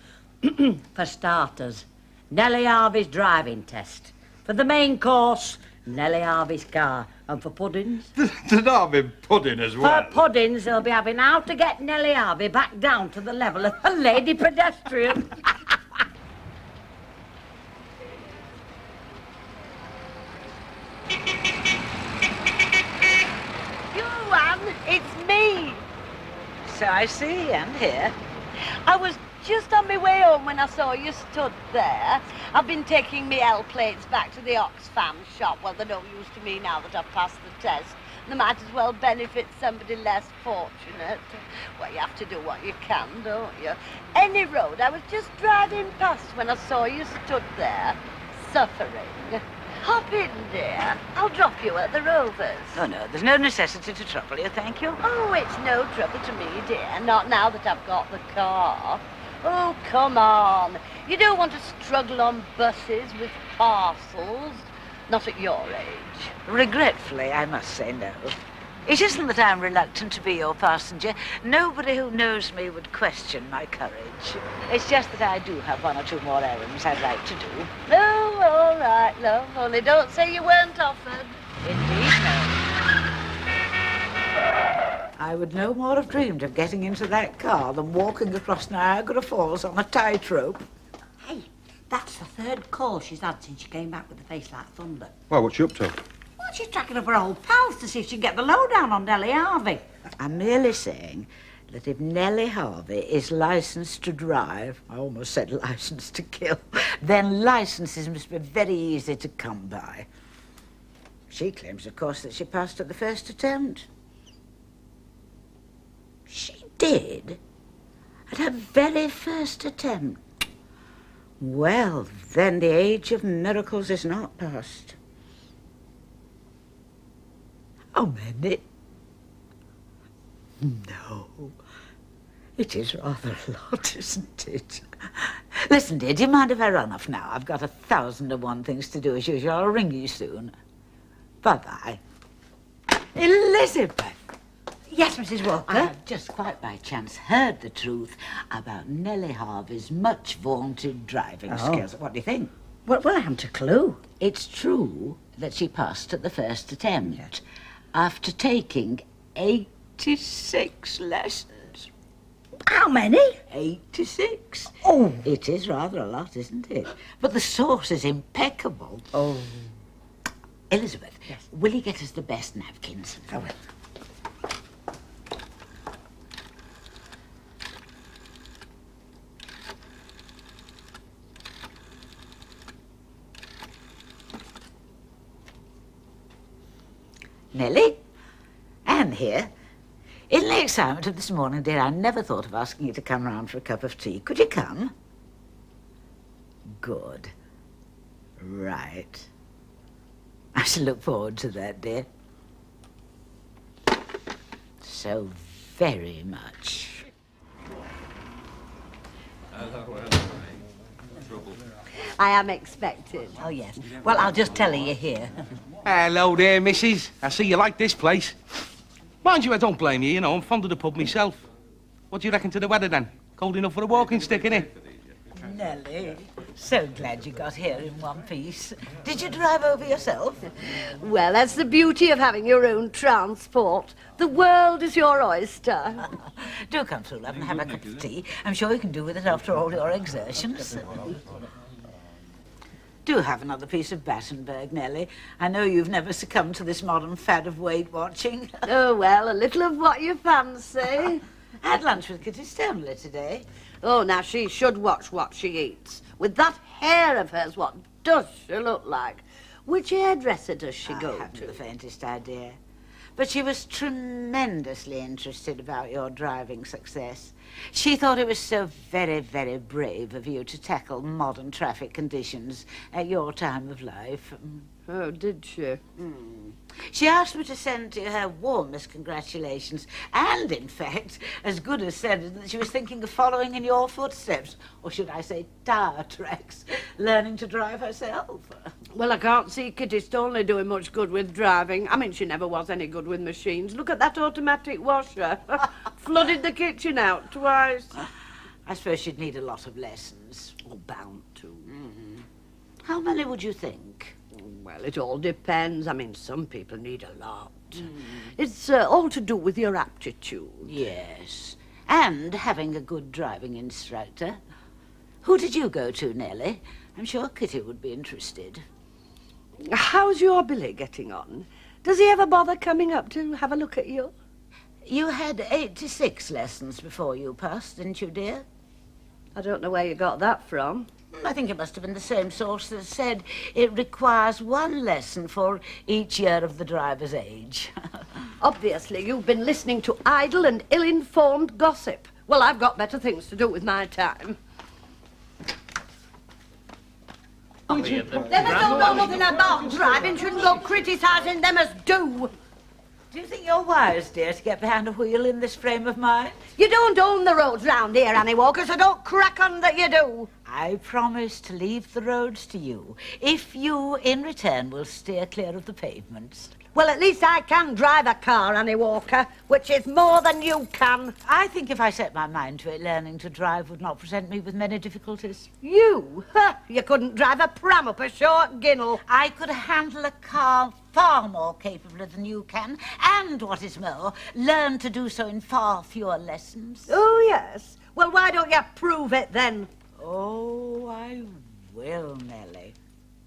S11: For starters, Nellie Harvey's driving test. For the main course, Nellie Harvey's car. And for puddings?
S16: Did Harvey pudding as well?
S11: For puddings, they'll be having how to get Nellie Harvey back down to the level of a lady pedestrian.
S3: It's me.
S4: So I see, and here.
S3: I was just on my way home when I saw you stood there. I've been taking me L plates back to the Oxfam shop. Well, they're no use to me now that I've passed the test. They might as well benefit somebody less fortunate. Well, you have to do what you can, don't you? Any road. I was just driving past when I saw you stood there, suffering. Hop in, dear. I'll drop you at the Rovers.
S4: Oh, no, there's no necessity to trouble you, thank you.
S3: Oh, it's no trouble to me, dear. Not now that I've got the car. Oh, come on. You don't want to struggle on buses with parcels. Not at your age.
S4: Regretfully, I must say no. It isn't that I'm reluctant to be your passenger. Nobody who knows me would question my courage. It's just that I do have one or two more errands I'd like to do.
S3: Oh, all right, love. Only don't say you weren't offered.
S4: Indeed, no. I would no more have dreamed of getting into that car than walking across Niagara Falls on a tightrope.
S11: Hey, that's the third call she's had since she came back with a face like thunder.
S16: Well, what's she up to?
S11: Well, she's tracking up her old pals to see if she can get the lowdown on Nellie Harvey.
S4: I'm merely saying that if Nellie Harvey is licensed to drive, I almost said licensed to kill, then licenses must be very easy to come by. She claims, of course, that she passed at the first attempt. She did? At her very first attempt? Well, then the age of miracles is not past. How many? No. It is rather a lot, isn't it? Listen, dear, do you mind if I run off now? I've got 1,001 things to do as usual. I'll ring you soon. Bye-bye. Elizabeth!
S11: Yes, Mrs. Walker?
S4: I have just quite by chance heard the truth about Nellie Harvey's much vaunted driving skills. What do you think?
S11: Well, I haven't a clue.
S4: It's true that she passed at the first attempt after taking 86 lessons.
S11: How many?
S4: 86.
S11: Oh.
S4: It is rather a lot, isn't it? But the source is impeccable.
S11: Oh.
S4: Elizabeth, will you get us the best napkins?
S11: I will.
S4: Nellie? Anne here. In the excitement of this morning, dear, I never thought of asking you to come round for a cup of tea. Could you come? Good. Right. I shall look forward to that, dear. So very much.
S3: I am expected.
S11: Oh, yes. Well, I'll just tell her you're here.
S15: Hello there, missus. I see you like this place. Mind you, I don't blame you, I'm fond of the pub myself. What do you reckon to the weather, then? Cold enough for a walking stick, innit?
S4: Nellie, so glad you got here in one piece. Did you drive over yourself?
S3: Well, that's the beauty of having your own transport. The world is your oyster.
S4: Do come through, love, and have a cup of tea. I'm sure you can do with it after all your exertions. Do have another piece of Battenberg, Nellie. I know you've never succumbed to this modern fad of Weight watching.
S3: Oh, well, a little of what you fancy.
S4: I had lunch with Kitty Stoneley today.
S3: Oh, now she should watch what she eats. With that hair of hers, what does she look like? Which hairdresser does she go
S4: I haven't
S3: to?
S4: the faintest idea. But she was tremendously interested about your driving success. She thought it was so very, very brave of you to tackle modern traffic conditions at your time of life.
S3: Oh, did she?
S4: She asked me to send to you her warmest congratulations, and, in fact, as good as said that she was thinking of following in your footsteps, or should I say tire tracks, learning to drive herself.
S3: Well, I can't see Kitty Stoneley doing much good with driving. I mean, she never was any good with machines. Look at that automatic washer. Flooded the kitchen out twice.
S4: I suppose she'd need a lot of lessons.
S3: Oh, bound to.
S4: How many would you think?
S3: Well, it all depends. I mean, some people need a lot. It's all to do with your aptitude.
S4: Yes, and having a good driving instructor. Who did you go to, Nellie? I'm sure Kitty would be interested.
S3: How's your Billy getting on? Does he ever bother coming up to have a look at you?
S4: You had 86 lessons before you passed, didn't you, dear?
S3: I don't know where you got that from.
S4: I think it must have been the same source that said it requires one lesson for each year of the driver's age.
S3: Obviously, you've been listening to idle and ill-informed gossip. Well, I've got better things to do with my time. Them as don't know nothing about driving shouldn't go criticising them as do.
S4: Do you think you're wise, dear, to get behind a wheel in this frame of mind?
S3: You don't own the roads round here, Annie Walker, so don't crack on that you do.
S4: I promise to leave the roads to you, if you, in return, will steer clear of the pavements.
S3: Well, at least I can drive a car, Annie Walker, which is more than you can.
S4: I think if I set my mind to it, learning to drive would not present me with many difficulties.
S3: You? You couldn't drive a pram up a short ginnel.
S4: I could handle a car far more capably than you can, and, what is more, learn to do so in far fewer lessons.
S3: Oh, yes? Well, why don't you prove it, then?
S4: Oh, I will, Nellie.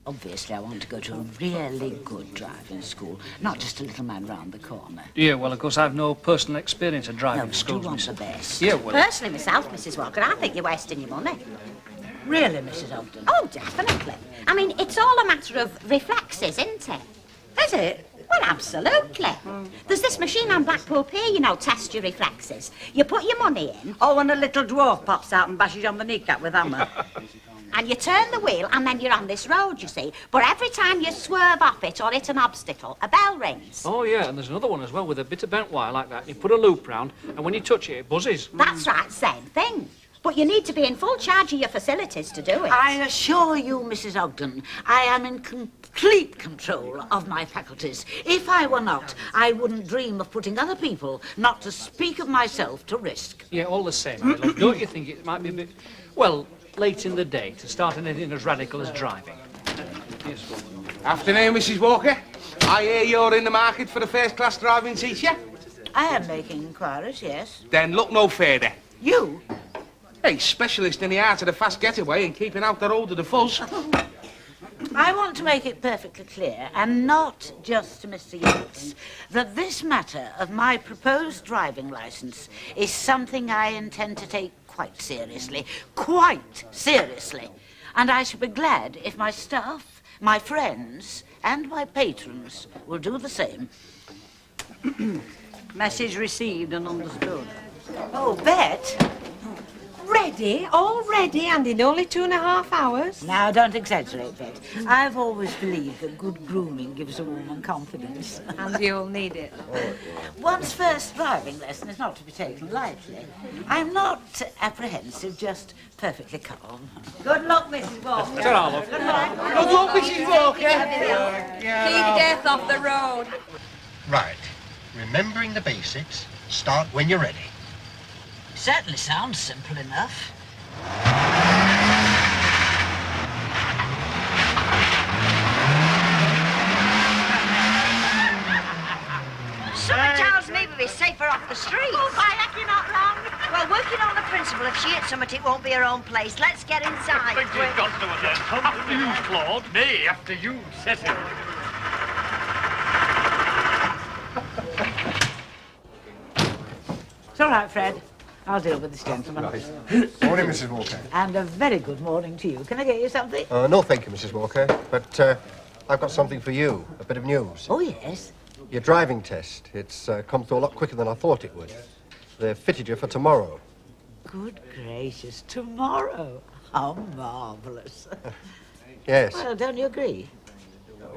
S4: Obviously, I want to go to a really good driving school, not just a little man round the corner.
S8: Yeah, well, of course, I've no personal experience of driving
S4: school.
S8: schools.
S4: No, but you want the best.
S8: Yeah, well...
S13: Personally, myself, Mrs. Walker, I think you're wasting your money.
S4: Really, Mrs. Ogden?
S13: Oh, definitely. I mean, it's all a matter of reflexes, isn't it?
S3: Is it?
S13: Well, absolutely. There's this machine on Blackpool Pier, you know, test your reflexes. You put your money in.
S11: Oh, and a little dwarf pops out and bashes you on the kneecap with hammer.
S13: And you turn the wheel, and then you're on this road, you see. But every time you swerve off it or hit an obstacle, a bell rings.
S8: Oh, yeah, and there's another one as well with a bit of bent wire like that. You put a loop round, and when you touch it, it buzzes.
S13: That's right, same thing. But you need to be in full charge of your facilities to do it.
S4: I assure you, Mrs. Ogden, I am in complete control of my faculties. If I were not, I wouldn't dream of putting other people, not to speak of myself, to risk.
S8: Yeah, all the same, my love. Don't you think it might be a bit, well, late in the day to start anything as radical as driving? Yes, well.
S15: Afternoon, Mrs. Walker. I hear you're in the market for a first-class driving teacher.
S4: I am making inquiries, yes.
S15: Then look no further.
S4: You?
S15: Hey, specialist in the art of the fast getaway and keeping out the road of the fuzz.
S4: I want to make it perfectly clear, and not just to Mr. Yates, that this matter of my proposed driving licence is something I intend to take quite seriously. Quite seriously. And I shall be glad if my staff, my friends, and my patrons will do the same.
S11: Message received and understood.
S4: Oh, Bet.
S19: Ready? All ready, and in only 2.5 hours?
S4: Now, don't exaggerate, Bet. I've always believed that good grooming gives a woman confidence.
S19: And you'll need it.
S4: One's first driving lesson is not to be taken lightly. I'm not apprehensive, just perfectly calm.
S11: Good luck, Mrs. Walker.
S8: Ta-ra, love.
S11: Good luck.
S15: Good luck, Mrs. Walker.
S19: Keep death off the road.
S20: Right. Remembering the basics, start when you're ready.
S4: Certainly sounds simple enough.
S21: Something tells me we'll be safer off the street.
S13: Oh, by heck, you're not wrong.
S21: Well, working on the principle, if she hits something, it won't be her own place. Let's get inside.
S18: Think you've got to again. After you, Claude. Me, after you, Cecil.
S4: It's all right, Fred. I'll deal with this gentleman.
S10: Morning, Mrs. Walker.
S4: And a very good morning to you. Can I get you something?
S10: No, thank you, Mrs. Walker. But I've got something for you. A bit of news.
S4: Oh, yes?
S10: Your driving test. It's come through a lot quicker than I thought it would. They've fitted you for tomorrow.
S4: Good gracious, tomorrow. How marvellous.
S10: Yes.
S4: Well, don't you agree?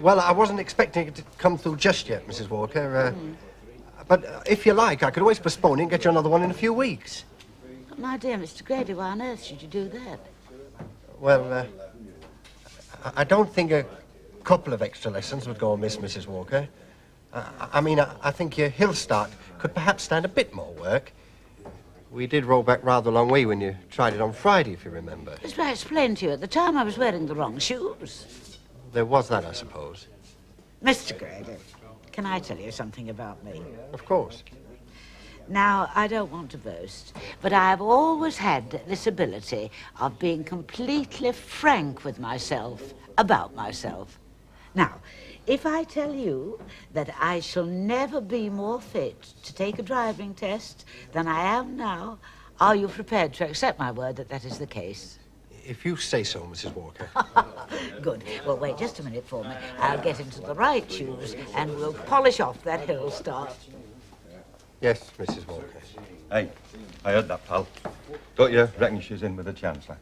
S10: Well, I wasn't expecting it to come through just yet, Mrs. Walker. But if you like, I could always postpone it and get you another one in a few weeks.
S4: But my dear Mr. Grady, why on earth should you do that?
S10: Well, I don't think a couple of extra lessons would go amiss, Mrs. Walker. I mean, I think your hill start could perhaps stand a bit more work. We did roll back rather a long way when you tried it on Friday, if you remember.
S4: As I explained to you, at the time I was wearing the wrong shoes.
S10: There was that, I suppose.
S4: Mr. Grady, can I tell you something about me?
S10: Of course.
S4: Now, I don't want to boast, but I've always had this ability of being completely frank with myself about myself. Now, if I tell you that I shall never be more fit to take a driving test than I am now, are you prepared to accept my word that that is the case?
S10: If you say so, Mrs. Walker.
S4: Good. Well, wait just a minute for me. I'll get into the right shoes and we'll polish off that hill start.
S10: Yes, Mrs. Walker.
S16: Hey, I heard that, pal. Don't you reckon she's in with the Chancellor?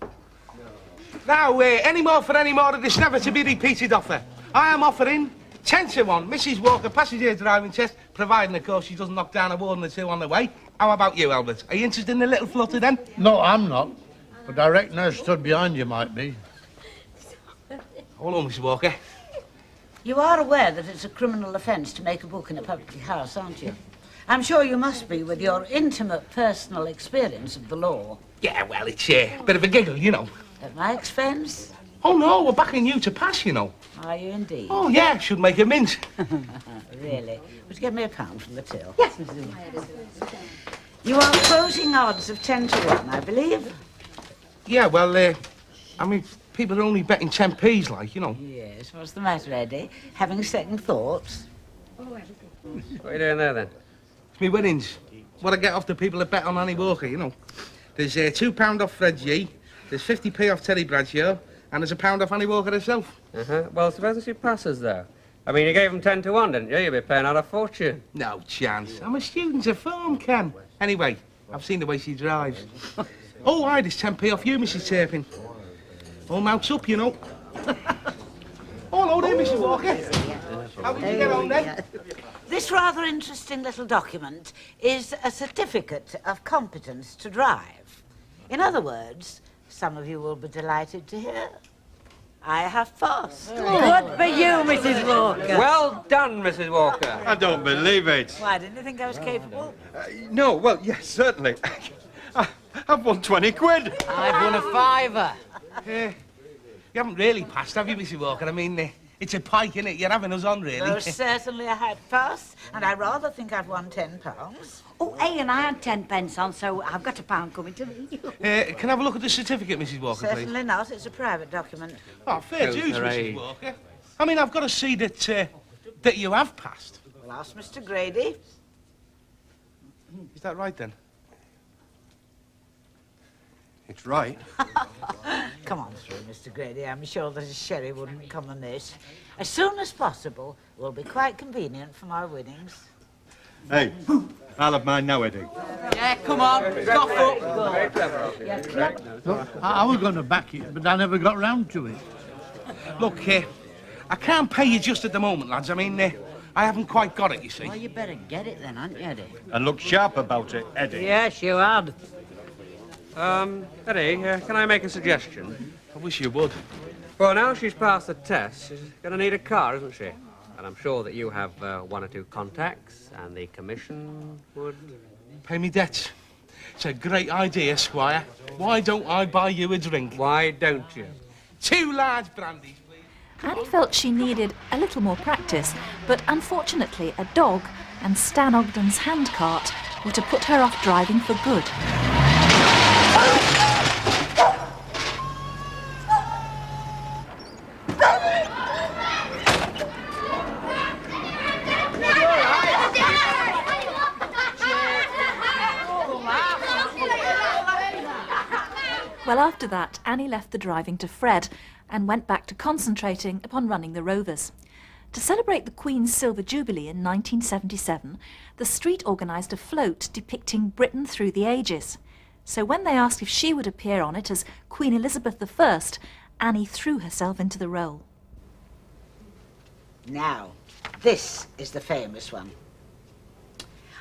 S15: Now, any more for any more of this never to be repeated offer? I am offering 10 to 1. Mrs. Walker passes her driving test, providing, of course, she doesn't knock down a warden or two on the way. How about you, Albert? Are you interested in a little flutter, then?
S2: No, I'm not. But I reckon her stood behind you might be.
S15: Hold on, Mrs. Walker.
S4: You are aware that it's a criminal offence to make a book in a public house, aren't you? I'm sure you must be with your intimate personal experience of the law.
S15: Yeah, well, it's a bit of a giggle, you know.
S4: At my expense?
S15: Oh, no, we're backing you to pass, you know.
S4: Are you indeed?
S15: Oh, yeah, should make a mint.
S4: Really? Would you give me a pound from the till? Yes, Mrs. You are closing odds of 10 to 1, I believe.
S15: Yeah, well, I mean, people are only betting 10p's, like, you know.
S4: Yes, what's the matter, Eddie? Having second thoughts?
S7: What are you doing there, then?
S15: It's me winnings. What I get off the people that bet on Annie Walker, you know. There's £2 off Fred G, there's 50p off Terry Bradshaw, and there's £1 off Annie Walker herself.
S7: Well, suppose she passes, though. I mean, you gave them 10 to 1, didn't you? You'll be paying out a fortune.
S15: No chance. I'm a student of film, Ken. Anyway, I've seen the way she drives. Oh, aye, there's 10p off you, Mrs. Turpin. All mounts up, you know. Oh, hello there, Mrs. Walker. How did you get on, then?
S4: This rather interesting little document is a certificate of competence to drive. In other words, some of you will be delighted to hear, I have passed.
S11: Good for you, Mrs. Walker.
S7: Well done, Mrs. Walker.
S16: I don't believe it.
S4: Why, didn't you think I was capable?
S16: No, well, yes, certainly. I've won 20 quid.
S11: I've won a fiver.
S15: You haven't really passed, have you, Mrs. Walker? I mean, it's a pike, innit? You're having us on, really.
S4: Most certainly I had passed, and I rather think I've won £10.
S11: Oh, hey, and I had 10 pence on, so I've got a pound coming to me.
S15: Can I have a look at the certificate, Mrs. Walker, please?
S4: Certainly not. It's a private document.
S15: Oh, fair dues, Mrs. Walker. I mean, I've got to see that that you have passed.
S4: Well, ask Mr. Grady.
S15: Is that right, then?
S10: It's right.
S4: Come on through, Mr. Grady. I'm sure that a sherry wouldn't come amiss. As soon as possible will be quite convenient for my winnings.
S16: Hey, I'll have mine now, Eddie.
S11: Yeah, come on. Cough up.
S2: Look, I was going to back it, but I never got round to it.
S15: Look, I can't pay you just at the moment, lads. I mean, I haven't quite got it, you see.
S11: Well, you better get it then, hadn't you, Eddie?
S16: And look sharp about it, Eddie.
S11: Yes, you had.
S7: Eddie, can I make a suggestion?
S15: I wish you would.
S7: Well, now she's passed the test, she's going to need a car, isn't she? And I'm sure that you have one or two contacts, and the commission would...
S15: Pay me debts. It's a great idea, Squire. Why don't I buy you a drink?
S7: Why don't you?
S15: 2 large brandies, please.
S6: Annie felt she needed a little more practice, but unfortunately a dog and Stan Ogden's handcart were to put her off driving for good. Well, after that, Annie left the driving to Fred and went back to concentrating upon running the Rovers. To celebrate the Queen's Silver Jubilee in 1977, the street organised a float depicting Britain through the ages. So when they asked if she would appear on it as Queen Elizabeth I, Annie threw herself into the role.
S4: Now, this is the famous one.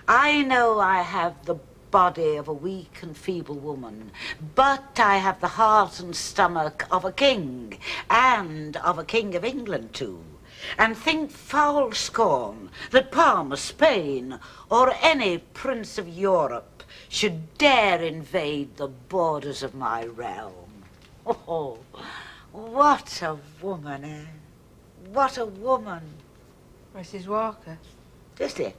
S4: I know I have the body of a weak and feeble woman, but I have the heart and stomach of a king, and of a king of England too. And think foul scorn that Palmer, Spain, or any prince of Europe should dare invade the borders of my realm. Oh, what a woman, eh? What a woman.
S19: Mrs. Walker.
S4: Just it.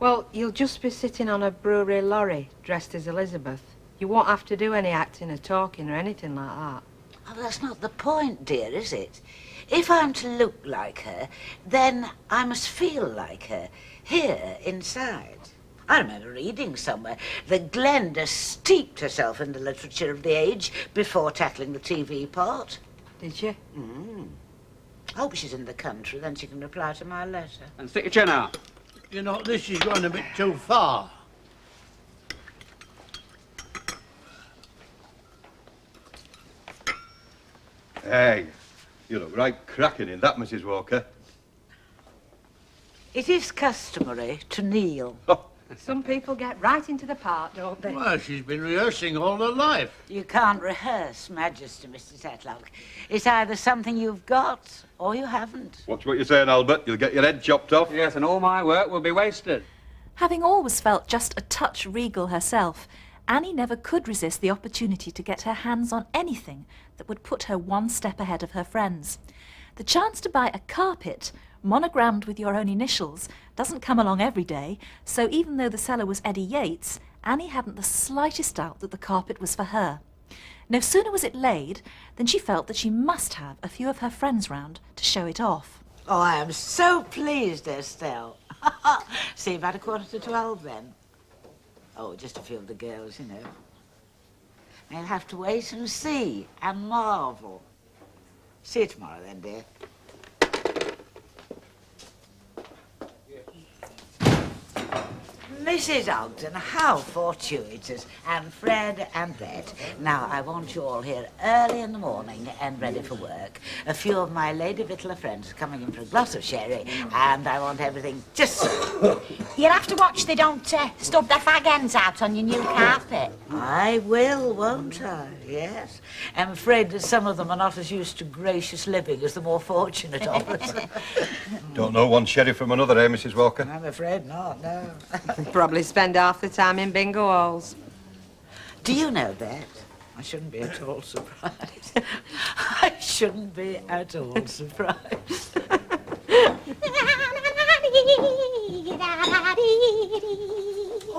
S19: Well, you'll just be sitting on a brewery lorry dressed as Elizabeth. You won't have to do any acting or talking or anything like that.
S4: Oh, that's not the point, dear, is it? If I'm to look like her, then I must feel like her, here, inside. I remember reading somewhere that Glenda steeped herself in the literature of the age before tackling the TV part.
S19: Did you?
S4: Hope she's in the country, then she can reply to my letter.
S7: And stick your chin out.
S2: You know, this is going a bit too far.
S16: Hey, you look right cracking in that, Mrs. Walker.
S4: It is customary to kneel.
S19: Some people get right into the part, don't they?
S2: Well, she's been rehearsing all her life.
S4: You can't rehearse majesty, Mr. Tetlock. It's either something you've got or you haven't.
S16: Watch what you're saying, Albert. You'll get your head chopped off.
S7: Yes, and all my work will be wasted.
S6: Having always felt just a touch regal herself, Annie never could resist the opportunity to get her hands on anything that would put her one step ahead of her friends. The chance to buy a carpet monogrammed with your own initials doesn't come along every day, so even though the seller was Eddie Yates, Annie hadn't the slightest doubt that the carpet was for her. No sooner was it laid than she felt that she must have a few of her friends round to show it off.
S4: Oh, I am so pleased, Estelle. See, about 11:45 then. Oh, just a few of the girls, you know. They'll have to wait and see and marvel. See you tomorrow then, dear. Mrs. Ogden, how fortuitous. And Fred and Bet. Now, I want you all here early in the morning and ready for work. A few of my Lady Victular friends are coming in for a glass of sherry, and I want everything just so.
S21: You'll have to watch they don't stub their fag ends out on your new carpet.
S4: I will, won't I? Yes. I'm afraid that some of them are not as used to gracious living as the more fortunate of us.
S16: Don't know one sherry from another, eh, Mrs. Walker?
S4: I'm afraid not, no.
S19: Probably spend half the time in bingo halls.
S4: Do you know that? I shouldn't be at all surprised. I shouldn't be at all surprised.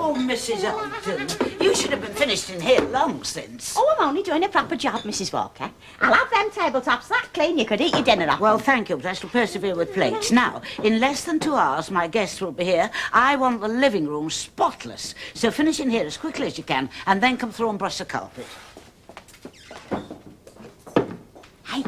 S4: Oh, Mrs. Ogden, you should have been finished in here long since.
S21: Oh, I'm only doing a proper job, Mrs. Walker. I'll have them tabletops that clean you could eat your dinner off.
S4: Well, thank you, but I shall persevere with plates. Now, in less than 2 hours, my guests will be here. I want the living room spotless. So finish in here as quickly as you can, and then come through and brush the carpet.
S21: Hey,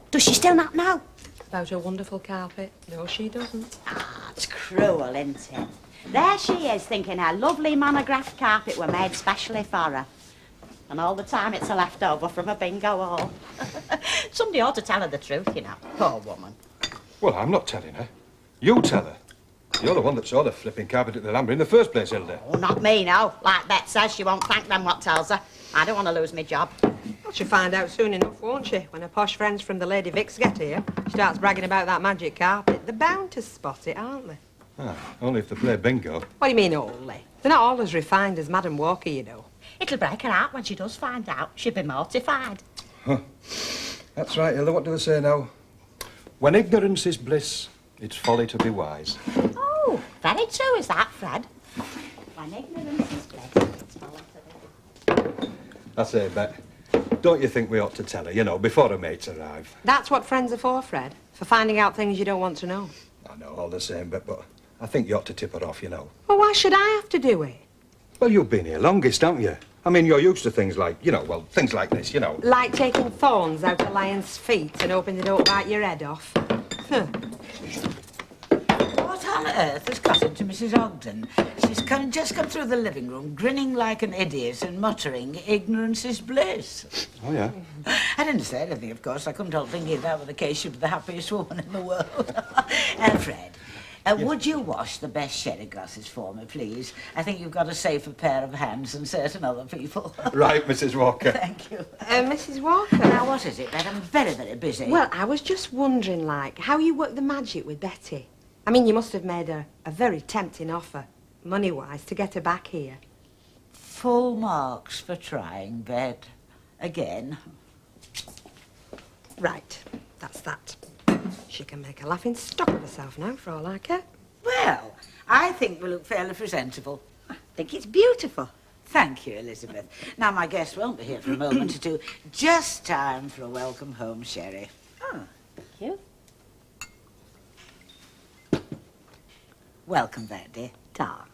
S21: does she still not know?
S19: About a wonderful carpet? No, she doesn't.
S21: Ah, it's cruel, isn't it? There she is, thinking her lovely monographed carpet were made specially for her. And all the time it's a leftover from a bingo hall. Somebody ought to tell her the truth, you know. Poor woman.
S16: Well, I'm not telling her. You tell her. You're the one that saw the flipping carpet at the Lambert in the first place, Hilda.
S21: Oh, not me, no. Like Bet says, she won't thank them what tells her. I don't want to lose my job.
S19: Well, she'll find out soon enough, won't she? When her posh friends from the Lady Vicks get here, she starts bragging about that magic carpet. They're bound to spot it, aren't they?
S16: Ah, only if they play bingo.
S19: What do you mean, only? They're not all as refined as Madam Walker, you know.
S21: It'll break her heart when she does find out. She'll be mortified.
S16: Huh. That's right, Hilda. What do they say now? When ignorance is bliss, it's folly to be wise.
S21: Oh, very true is that, Fred. When ignorance is bliss, it's folly to be...
S16: I say, Bet, don't you think we ought to tell her, you know, before her mates arrive?
S19: That's what friends are for, Fred. For finding out things you don't want to know.
S16: I know, all the same, Bet, but I think you ought to tip her off, you know.
S19: Well, why should I have to do it?
S16: Well, you've been here longest, haven't you? I mean, you're used to things like, you know, well, things like this, you know.
S19: Like taking thorns out a lion's feet and hoping they don't bite your head off. Huh.
S4: What on earth has got into Mrs. Ogden? She's just come through the living room, grinning like an idiot and muttering, ignorance is bliss.
S16: Oh, yeah?
S4: I didn't say anything, of course. I couldn't help thinking if that were the case, she'd be the happiest woman in the world. Fred, would you wash the best sherry glasses for me, please? I think you've got a safer pair of hands than certain other people.
S16: Right, Mrs. Walker.
S4: Thank you.
S19: Mrs. Walker?
S4: Now, what is it, Bet? I'm very, very busy.
S19: Well, I was just wondering, like, how you work the magic with Betty. I mean, you must have made her a very tempting offer, money-wise, to get her back here.
S4: Full marks for trying, Bet. Again.
S19: Right, that's that. She can make a laughing stock of herself now, for all I care.
S4: Well, I think we look fairly presentable.
S21: I think it's beautiful.
S4: Thank you, Elizabeth. Now, my guest won't be here for a moment or two. Just time for a welcome home sherry.
S21: Oh, thank you.
S4: Welcome back, dear.
S21: Ta.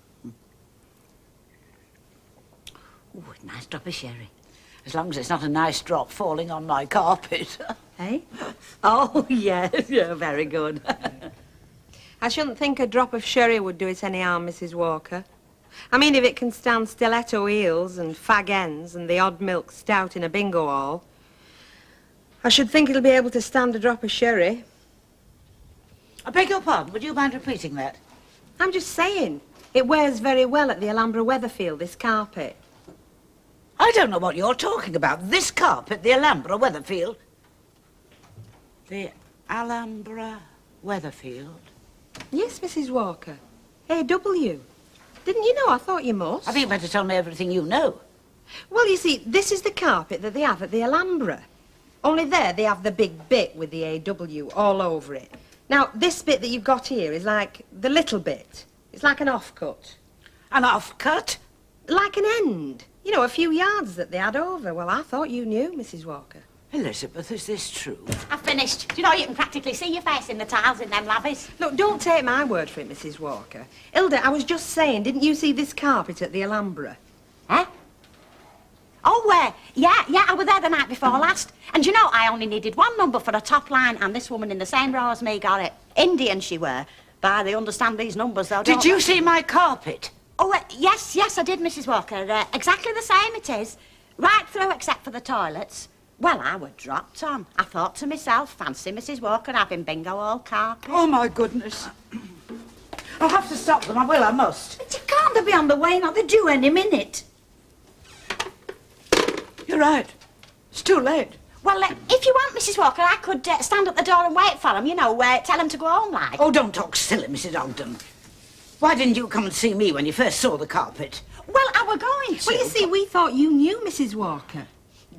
S21: Ooh, nice drop of sherry.
S4: As long as it's not a nice drop falling on my carpet.
S21: Eh? Oh, yes, yeah, very good.
S19: I shouldn't think a drop of sherry would do it any harm, Mrs. Walker. I mean, if it can stand stiletto heels and fag ends and the odd milk stout in a bingo hall, I should think it'll be able to stand a drop of sherry.
S4: I beg your pardon, would you mind repeating that?
S19: I'm just saying, it wears very well at the Alhambra Weatherfield, this carpet.
S4: I don't know what you're talking about. This carpet, the Alhambra Weatherfield. The Alhambra Weatherfield?
S19: Yes, Mrs. Walker. A.W. Didn't you know? I thought you must.
S4: I think you better tell me everything you know.
S19: Well, you see, this is the carpet that they have at the Alhambra. Only there they have the big bit with the A.W. all over it. Now, this bit that you've got here is like the little bit. It's like an offcut.
S4: An offcut?
S19: Like an end. You know, a few yards that they had over. Well, I thought you knew, Mrs. Walker.
S4: Elizabeth, is this true?
S21: I've finished. Do you know, you can practically see your face in the tiles in them lavies.
S19: Look, don't take my word for it, Mrs. Walker. Hilda, I was just saying, didn't you see this carpet at the Alhambra?
S21: Huh? Oh, yeah, I was there the night before last. And you know, I only needed one number for a top line, and this woman in the same row as me got it. Indian she were. But they understand these numbers, though, don't
S4: Did you
S21: they?
S4: see my carpet?
S21: Oh, yes, I did, Mrs. Walker. Exactly the same it is. Right through except for the toilets. Well, I were dropped on. I thought to myself, fancy Mrs. Walker having bingo all carpet.
S4: Oh, my goodness. I'll have to stop them. I will, I must.
S21: But you can't, they'll be on the way now. They're due any minute.
S4: You're right. It's too late.
S21: Well, if you want, Mrs. Walker, I could stand at the door and wait for them, you know, tell them to go home, like.
S4: Oh, don't talk silly, Mrs. Ogden. Why didn't you come and see me when you first saw the carpet?
S21: Well, I were going to.
S19: Well, you see, we thought you knew, Mrs. Walker.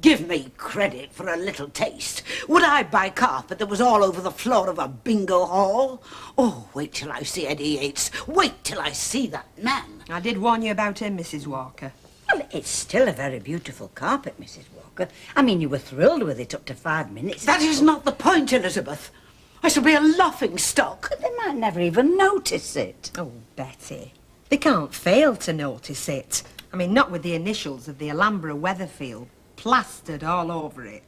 S4: Give me credit for a little taste. Would I buy carpet that was all over the floor of a bingo hall? Oh, wait till I see Eddie Yates. Wait till I see that man.
S19: I did warn you about him, Mrs. Walker.
S21: Well, it's still a very beautiful carpet, Mrs. Walker. I mean, you were thrilled with it up to 5 minutes.
S4: That is not the point, Elizabeth. I shall be a laughing stock.
S21: But they might never even notice it.
S19: Oh, Betty, they can't fail to notice it. I mean, not with the initials of the Alhambra Weatherfield plastered all over it.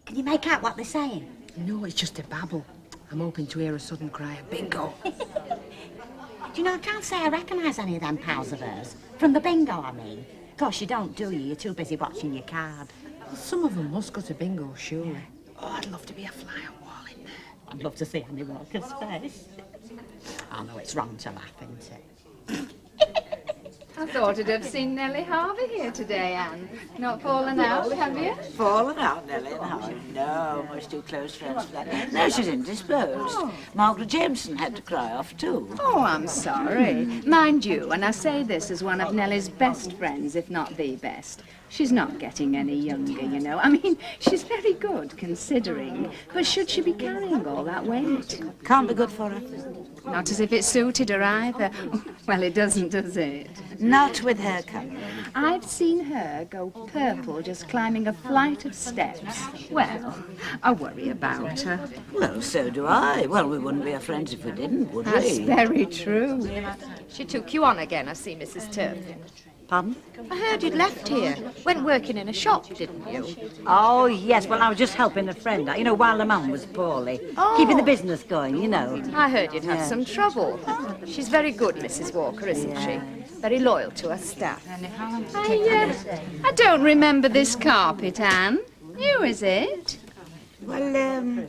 S21: Can you make out what they're saying?
S19: No, it's just a babble. I'm hoping to hear a sudden cry of bingo.
S21: Do you know, I can't say I recognise any of them pals of hers. From the bingo, I mean. Of course, you don't, do you? You're too busy watching your card.
S19: Well, some of them must go to bingo, surely. Oh, I'd love to be a fly on wall in there.
S21: I'd love to see Annie Walker's face. I know it's wrong to laugh, isn't it?
S5: I thought I'd have seen Nellie Harvey here today, Anne. Not fallen out, have you?
S4: Fallen out, Nellie? No, much too close friends for that. No, she's indisposed. Margaret Jameson had to cry off, too.
S5: Oh, I'm sorry. Mind you, and I say this as one of Nellie's best friends, if not the best. She's not getting any younger, you know. I mean, she's very good, considering. But should she be carrying all that weight?
S4: Can't be good for her.
S5: Not as if it suited her either. Well, it doesn't, does it?
S4: Not with her company.
S5: I've seen her go purple just climbing a flight of steps. Well, I worry about her.
S4: Well, so do I. Well, we wouldn't be her friends if we didn't, would
S5: That's
S4: we?
S5: very true.
S12: She took you on again, I see, Mrs. Turpin.
S21: Pardon?
S12: I heard you'd left here. Went working in a shop, didn't you?
S11: Oh, yes. Well, I was just helping a friend out, you know, while the mum was poorly.
S12: Oh.
S11: Keeping the business going, you know.
S12: I heard you'd had
S11: Yeah.
S12: some trouble. She's very good, Mrs. Walker, isn't she? Very loyal to her staff.
S5: I don't remember this carpet, Anne. New, is it?
S4: Well,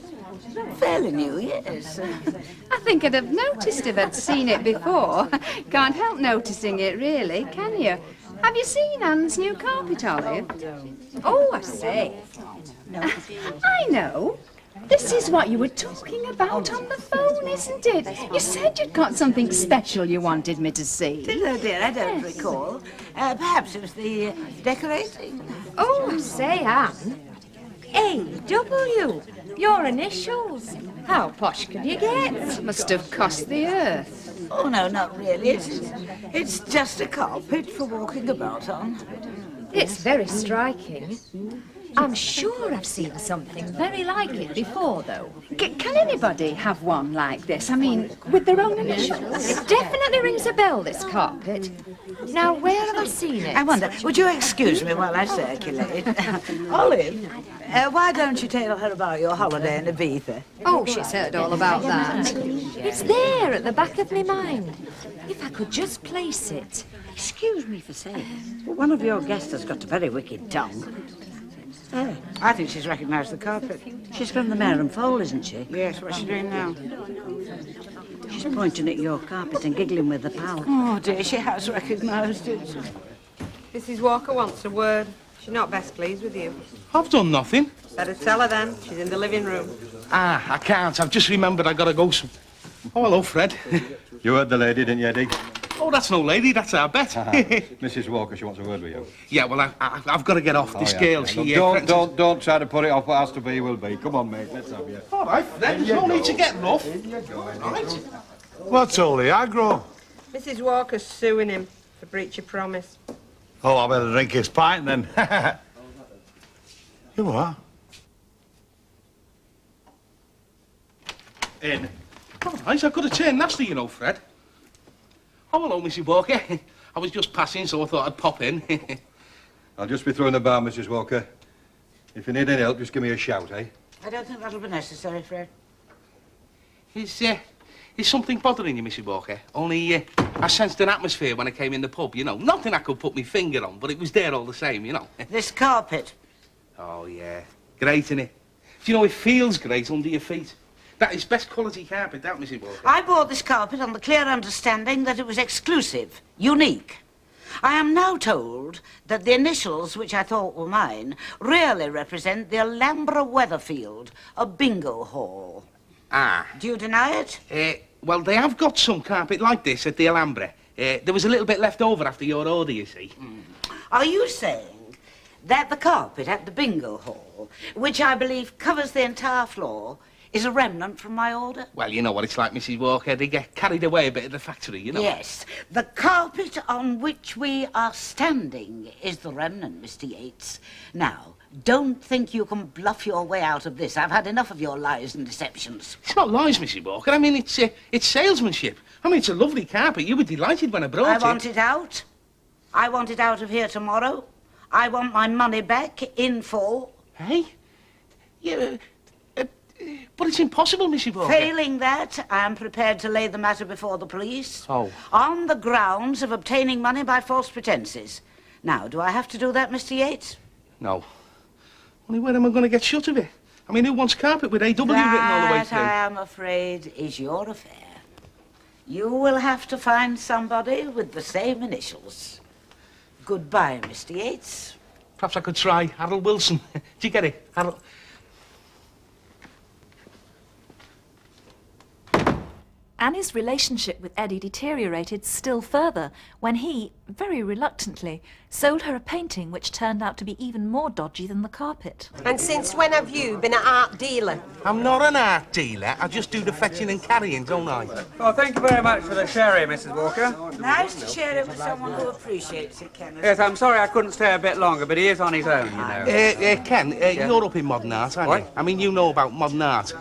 S4: fairly new, yes.
S5: I think I'd have noticed if I'd seen it before. Can't help noticing it, really, can you? Have you seen Anne's new carpet, Olive?
S12: Oh, I say.
S5: I know. This is what you were talking about on the phone, isn't it? You said you'd got something special you wanted me to see.
S4: Did I, dear? I don't recall. Perhaps it was the decorating.
S12: Oh, I say, Anne. A.W. Your initials. How posh can you get?
S5: Must have cost the earth.
S4: Oh, no, not really. It's just a carpet for walking about on.
S12: It's very striking. I'm sure I've seen something very like it before, though.
S5: Can anybody have one like this? I mean, with their own initials?
S12: It definitely rings a bell, this carpet. Now, where have I seen it?
S4: I wonder, would you excuse me while I circulate? Olive, why don't you tell her about your holiday in Ibiza?
S12: Oh, she's heard all about that. It's there at the back of my mind. If I could just place it.
S11: Excuse me for saying, but one of your guests has got a very wicked tongue.
S4: Oh, I think she's recognised the carpet.
S11: She's from the Mare and Foal, isn't she?
S4: Yes, what's she doing now?
S11: She's pointing at your carpet and giggling with the pal.
S4: Oh, dear, she has recognised it.
S19: Mrs. Walker wants a word. She's not best pleased with you.
S15: I've done nothing.
S19: Better tell her then. She's in the living room.
S15: Ah, I can't. I've just remembered I gotta go some... Oh, hello, Fred.
S16: You heard the lady, didn't you, Eddie?
S15: Oh, that's no lady, that's our bet.
S16: Mrs. Walker, she wants a word with you.
S15: Yeah, well, I've got to get off. This girl, she...
S16: Look, don't try to put it off. What has to be will be. Come on, mate, let's have you.
S15: All right, Fred, there's no need to get rough. Right.
S2: What's all the aggro?
S19: Mrs. Walker's suing him for breach of promise.
S2: Oh, I better drink his pint then. You what?
S16: In.
S15: All right, I've got to turn nasty, you know, Fred. Oh, hello, Mrs. Walker. I was just passing, so I thought I'd pop in.
S16: I'll just be throwing the bar, Mrs. Walker. If you need any help, just give me a shout, eh?
S4: I don't think that'll be necessary, Fred.
S15: Is something bothering you, Mrs. Walker? Only, I sensed an atmosphere when I came in the pub, you know. Nothing I could put my finger on, but it was there all the same, you know.
S4: This carpet.
S15: Oh, yeah. Great, innit? Do you know, it feels great under your feet. That is best quality carpet, that, Mrs. Walker.
S4: I bought this carpet on the clear understanding that it was exclusive, unique. I am now told that the initials, which I thought were mine, really represent the Alhambra Weatherfield, a bingo hall.
S15: Ah.
S4: Do you deny it?
S15: Well, they have got some carpet like this at the Alhambra. There was a little bit left over after your order, you see.
S4: Are you saying that the carpet at the bingo hall, which I believe covers the entire floor, is a remnant from my order?
S15: Well, you know what it's like, Mrs. Walker. They get carried away a bit at the factory, you know.
S4: Yes. The carpet on which we are standing is the remnant, Mr. Yates. Now, don't think you can bluff your way out of this. I've had enough of your lies and deceptions.
S15: It's not lies, Mrs. Walker. I mean, it's salesmanship. I mean, it's a lovely carpet. You were delighted when I brought it.
S4: I want it out. I want it out of here tomorrow. I want my money back in full.
S15: Hey? Yeah, but it's impossible, Mrs. Walker.
S4: Failing that, I am prepared to lay the matter before the police.
S15: Oh.
S4: On the grounds of obtaining money by false pretences. Now, do I have to do that, Mr. Yates?
S15: No. Only where am I going to get shut of it? I mean, who wants carpet with AW written all the way through?
S4: That, I am afraid, is your affair. You will have to find somebody with the same initials. Goodbye, Mr. Yates.
S15: Perhaps I could try Harold Wilson. Do you get it? Harold...
S6: Annie's relationship with Eddie deteriorated still further when he, very reluctantly, sold her a painting which turned out to be even more dodgy than the carpet.
S19: And since when have you been an art dealer?
S15: I'm not an art dealer. I just do the fetching and carrying, don't I?
S7: Oh, thank you very much for the sherry, Mrs. Walker.
S4: Nice to share it with someone who appreciates it, Kenneth.
S7: Yes, I'm sorry I couldn't stay a bit longer, but he is on his own, you know.
S15: Ken, you're up in modern art, aren't you? I mean, you know about modern art.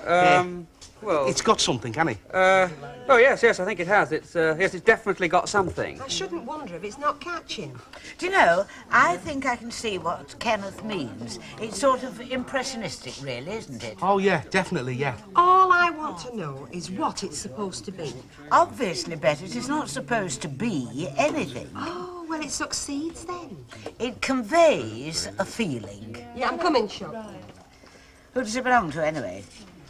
S7: Well...
S15: It's got something, can it?
S7: Oh, yes, I think it has. Yes, it's definitely got something.
S19: I shouldn't wonder if it's not catching.
S4: Do you know, I think I can see what Kenneth means. It's sort of impressionistic, really, isn't it?
S15: Oh, yeah, definitely, yeah.
S19: All I want to know is what it's supposed to be.
S4: Obviously, Bet, it is not supposed to be anything.
S19: Oh, well, it succeeds then.
S4: It conveys a feeling.
S19: Yeah, I'm coming, Shop.
S4: Who does it belong to, anyway?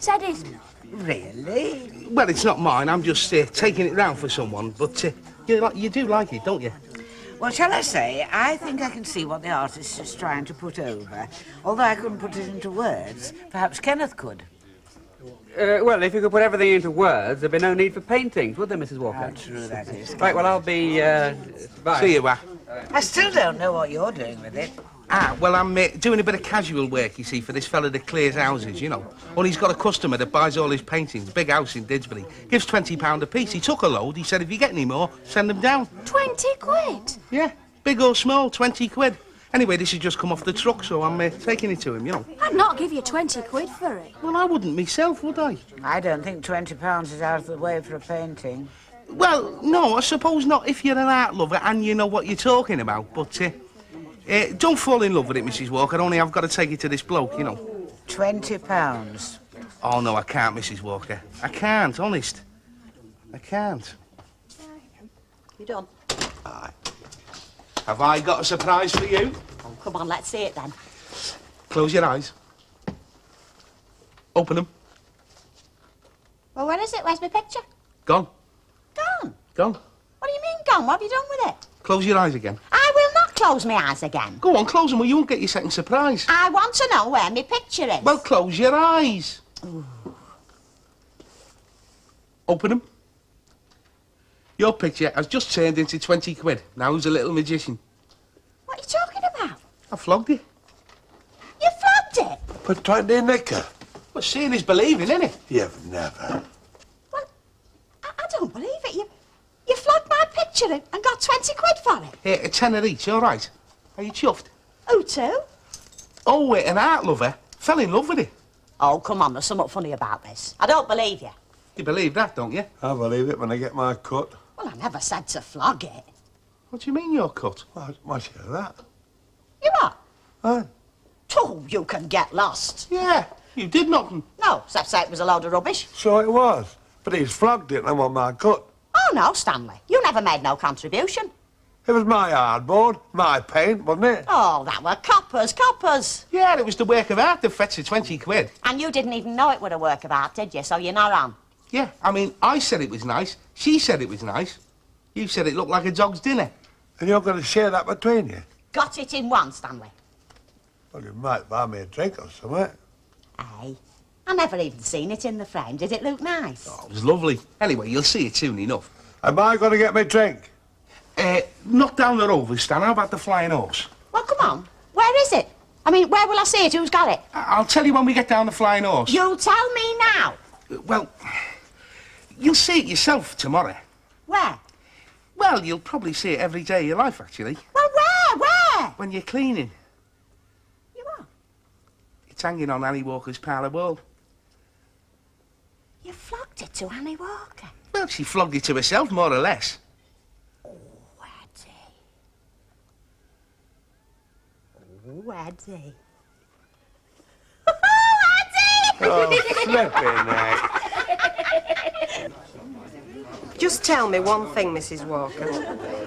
S12: Eddie's.
S4: Really?
S15: Well, it's not mine. I'm just taking it round for someone. But you do like it, don't you?
S4: Well, shall I say, I think I can see what the artist is trying to put over. Although I couldn't put it into words, perhaps Kenneth could.
S7: Well, if you could put everything into words, there'd be no need for paintings, would there, Mrs. Walker?
S4: How true that is.
S7: Right, well, I'll be, bye.
S15: See you, Wa.
S4: I still don't know what you're doing with it.
S15: Ah, well, I'm doing a bit of casual work, you see, for this fella that clears houses, you know. Well, he's got a customer that buys all his paintings, big house in Didsbury. Gives £20 a piece. He took a load. He said, if you get any more, send them down.
S12: 20 quid?
S15: Yeah, big or small, 20 quid. Anyway, this has just come off the truck, so I'm taking it to him, you know.
S12: I'd not give you 20 quid for it.
S15: Well, I wouldn't myself, would I?
S4: I don't think £20 is out of the way for a painting.
S15: Well, no, I suppose not if you're an art lover and you know what you're talking about, but don't fall in love with it, Mrs. Walker, only I've got to take it to this bloke, you know.
S4: £20.
S15: Oh, no, I can't, Mrs. Walker. I can't, honest. I can't.
S21: You done?
S15: Aye. Have I got a surprise for you?
S21: Oh, come on, let's see it then.
S15: Close your eyes. Open them.
S21: Well, where is it? Where's my picture?
S15: Gone.
S21: Gone?
S15: Gone.
S21: What do you mean gone? What have you done with it?
S15: Close your eyes again.
S21: I will not close my eyes again.
S15: Go on, close them or you won't get your second surprise.
S21: I want to know where my picture is.
S15: Well, close your eyes.
S21: Ooh.
S15: Open them. Your picture has just turned into 20 quid. Now who's a little magician?
S21: What are you talking about?
S15: I flogged it.
S21: You flogged it?
S1: But 20 nicker.
S15: Well, seeing is believing, innit?
S1: You've never.
S21: Well, I don't believe it. You flogged my picture and got 20 quid for it.
S15: Here, a tenner each, all right? Are you chuffed?
S21: Who to?
S15: Oh, wait, an art lover fell in love with it.
S21: Oh, come on, there's something funny about this. I don't believe you.
S15: You believe that, don't you?
S1: I believe it when I get my cut.
S21: Well, I never said to flog it.
S15: What do you mean you're cut?
S1: What's that?
S21: You are?
S1: Aye.
S21: Oh, you can get lost.
S15: Yeah, you did nothing.
S21: No, except say it was a load of rubbish.
S1: So it was. But he's flogged it and I want my cut.
S21: Oh, no, Stanley. You never made no contribution.
S1: It was my hardboard, my paint, wasn't it?
S21: Oh, that were coppers.
S15: Yeah, it was the work of art that fetched the 20 quid.
S21: And you didn't even know it were a work of art, did you? So you're not on.
S15: Yeah, I mean, I said it was nice. She said it was nice. You said it looked like a dog's dinner.
S1: And you're going to share that between you?
S21: Got it in one, Stanley.
S1: Well, you might buy me a drink or something.
S21: Hey, I never even seen it in the frame. Did it look nice?
S15: Oh, it was lovely. Anyway, you'll see it soon enough.
S1: Am I going to get me a drink?
S15: Not down the road, Stan. How about the flying horse?
S21: Well, come on. Where is it? I mean, where will I see it? Who's got it?
S15: I'll tell you when we get down the flying horse.
S21: You tell me now.
S15: Well, you'll see it yourself tomorrow.
S21: Where?
S15: Well, you'll probably see it every day of your life, actually.
S21: Well, where?
S15: When you're cleaning.
S21: You are?
S15: It's hanging on Annie Walker's parlour wall.
S21: You flogged it to Annie Walker?
S15: Well, she flogged it to herself, more or less.
S21: Oh, Eddie.
S1: Oh, flipping heck.
S19: Just tell me one thing, Mrs. Walker.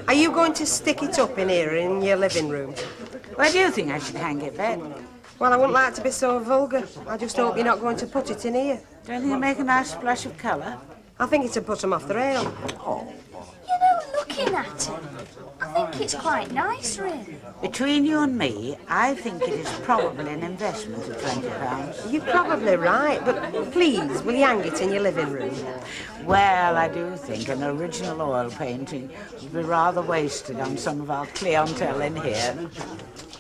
S19: Are you going to stick it up in here in your living room?
S4: Where do you think I should hang it, Bet?
S19: Well, I wouldn't like to be so vulgar. I just hope you're not going to put it in here.
S4: Don't you think it'll make a nice splash of colour?
S19: I think it'll put 'em off the rail.
S12: You know, looking at it, I think it's quite nice, really.
S4: Between you and me, I think it is probably an investment of £20.
S19: You're probably right, but please, will you hang it in your living room?
S4: Well, I do think an original oil painting would be rather wasted on some of our clientele in here.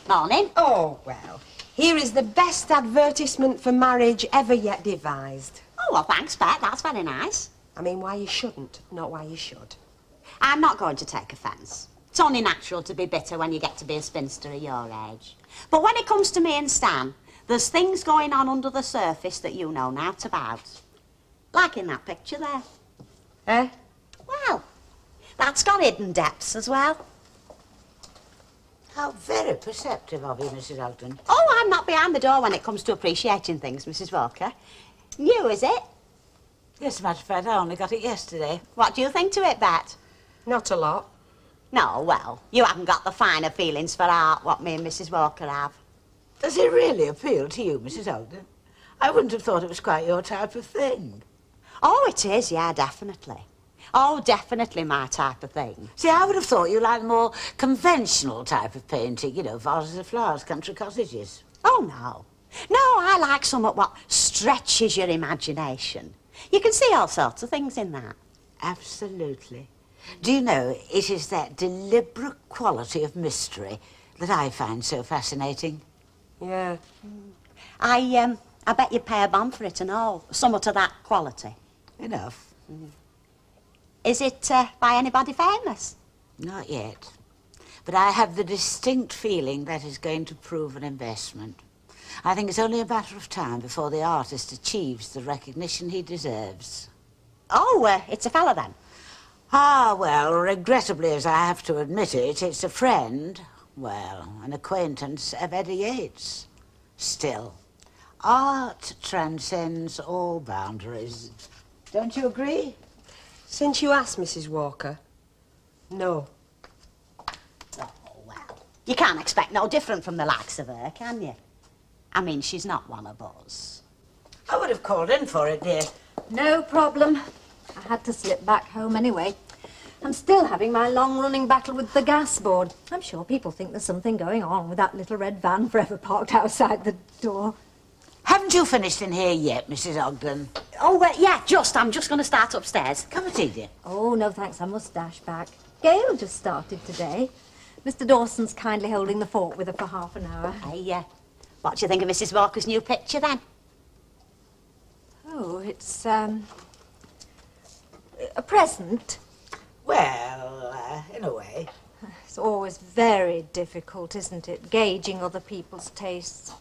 S21: Morning.
S19: Oh, well. Here is the best advertisement for marriage ever yet devised.
S21: Oh, well, thanks, Bet. That's very nice.
S19: I mean, why you shouldn't, not why you should.
S21: I'm not going to take offence. It's only natural to be bitter when you get to be a spinster of your age. But when it comes to me and Stan, there's things going on under the surface that you know naught about. Like in that picture there.
S19: Eh?
S21: Well, that's got hidden depths as well.
S4: How very perceptive of you, Mrs. Elton.
S21: Oh, I'm not behind the door when it comes to appreciating things, Mrs. Walker. You, is it?
S4: Yes, as a matter of fact, I only got it yesterday.
S21: What do you think to it, Bet?
S19: Not a lot.
S21: No, well, you haven't got the finer feelings for art what me and Mrs. Walker have.
S4: Does it really appeal to you, Mrs. Elton? I wouldn't have thought it was quite your type of thing.
S21: Oh, it is, yeah, definitely. Oh, definitely my type of thing.
S4: See, I would have thought you liked more conventional type of painting, you know, vases of flowers, country cottages.
S21: Oh, no. No, I like somewhat what stretches your imagination. You can see all sorts of things in that.
S4: Absolutely. Do you know, it is that deliberate quality of mystery that I find so fascinating.
S19: Yeah.
S21: I bet you'd pay a bomb for it and all. Somewhat of that quality.
S4: Enough.
S21: Is it by anybody famous?
S4: Not yet. But I have the distinct feeling that is going to prove an investment. I think it's only a matter of time before the artist achieves the recognition he deserves.
S21: Oh, it's a fella then?
S4: Ah, well, regrettably as I have to admit it, it's a friend, well, an acquaintance of Eddie Yates. Still, art transcends all boundaries. Don't you agree?
S19: Since you asked, Mrs. Walker, no.
S21: Oh, well, you can't expect no different from the likes of her, can you? I mean, she's not one of us.
S4: I would have called in for it, dear.
S9: No problem. I had to slip back home anyway. I'm still having my long-running battle with the gas board. I'm sure people think there's something going on with that little red van forever parked outside the door.
S4: Haven't you finished in here yet, Mrs. Ogden?
S21: Oh, yeah, I'm just going to start upstairs.
S4: Come and see, dear.
S9: Oh, no thanks, I must dash back. Gail just started today. Mr. Dawson's kindly holding the fort with her for half an hour.
S21: Hey, what do you think of Mrs. Walker's new picture, then?
S9: Oh, it's, a present.
S4: Well, in a way.
S9: It's always very difficult, isn't it, gauging other people's tastes.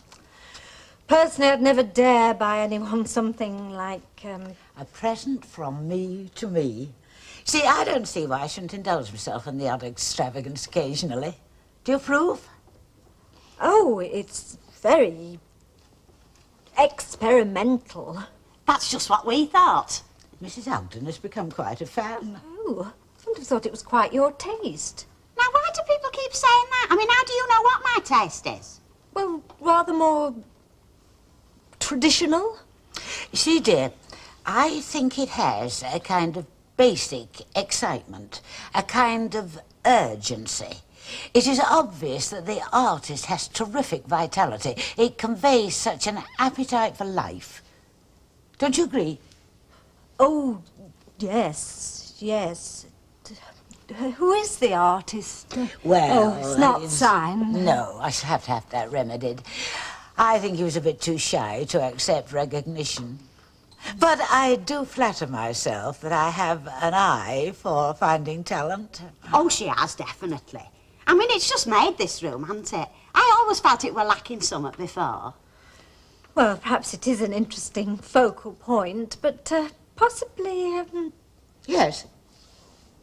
S9: Personally, I'd never dare buy anyone something like,
S4: A present from me to me. See, I don't see why I shouldn't indulge myself in the odd extravagance occasionally. Do you approve?
S9: Oh, it's very experimental.
S21: That's just what we thought.
S4: Mrs. Ogden has become quite a fan.
S9: Oh, I wouldn't have thought it was quite your taste.
S21: Now, why do people keep saying that? I mean, how do you know what my taste is?
S9: Well, rather more traditional.
S4: You see, dear, I think it has a kind of basic excitement, a kind of urgency. It is obvious that the artist has terrific vitality. It conveys such an appetite for life. Don't you agree?
S9: Oh, yes, yes. Who is the artist?
S4: Well,
S9: oh, it's not signed.
S4: No, I shall have to have that remedied. I think he was a bit too shy to accept recognition. But I do flatter myself that I have an eye for finding talent.
S21: Oh, she has, definitely. I mean, it's just made this room, hasn't it? I always felt it were lacking somewhat before.
S9: Well, perhaps it is an interesting focal point, but possibly...
S4: Yes?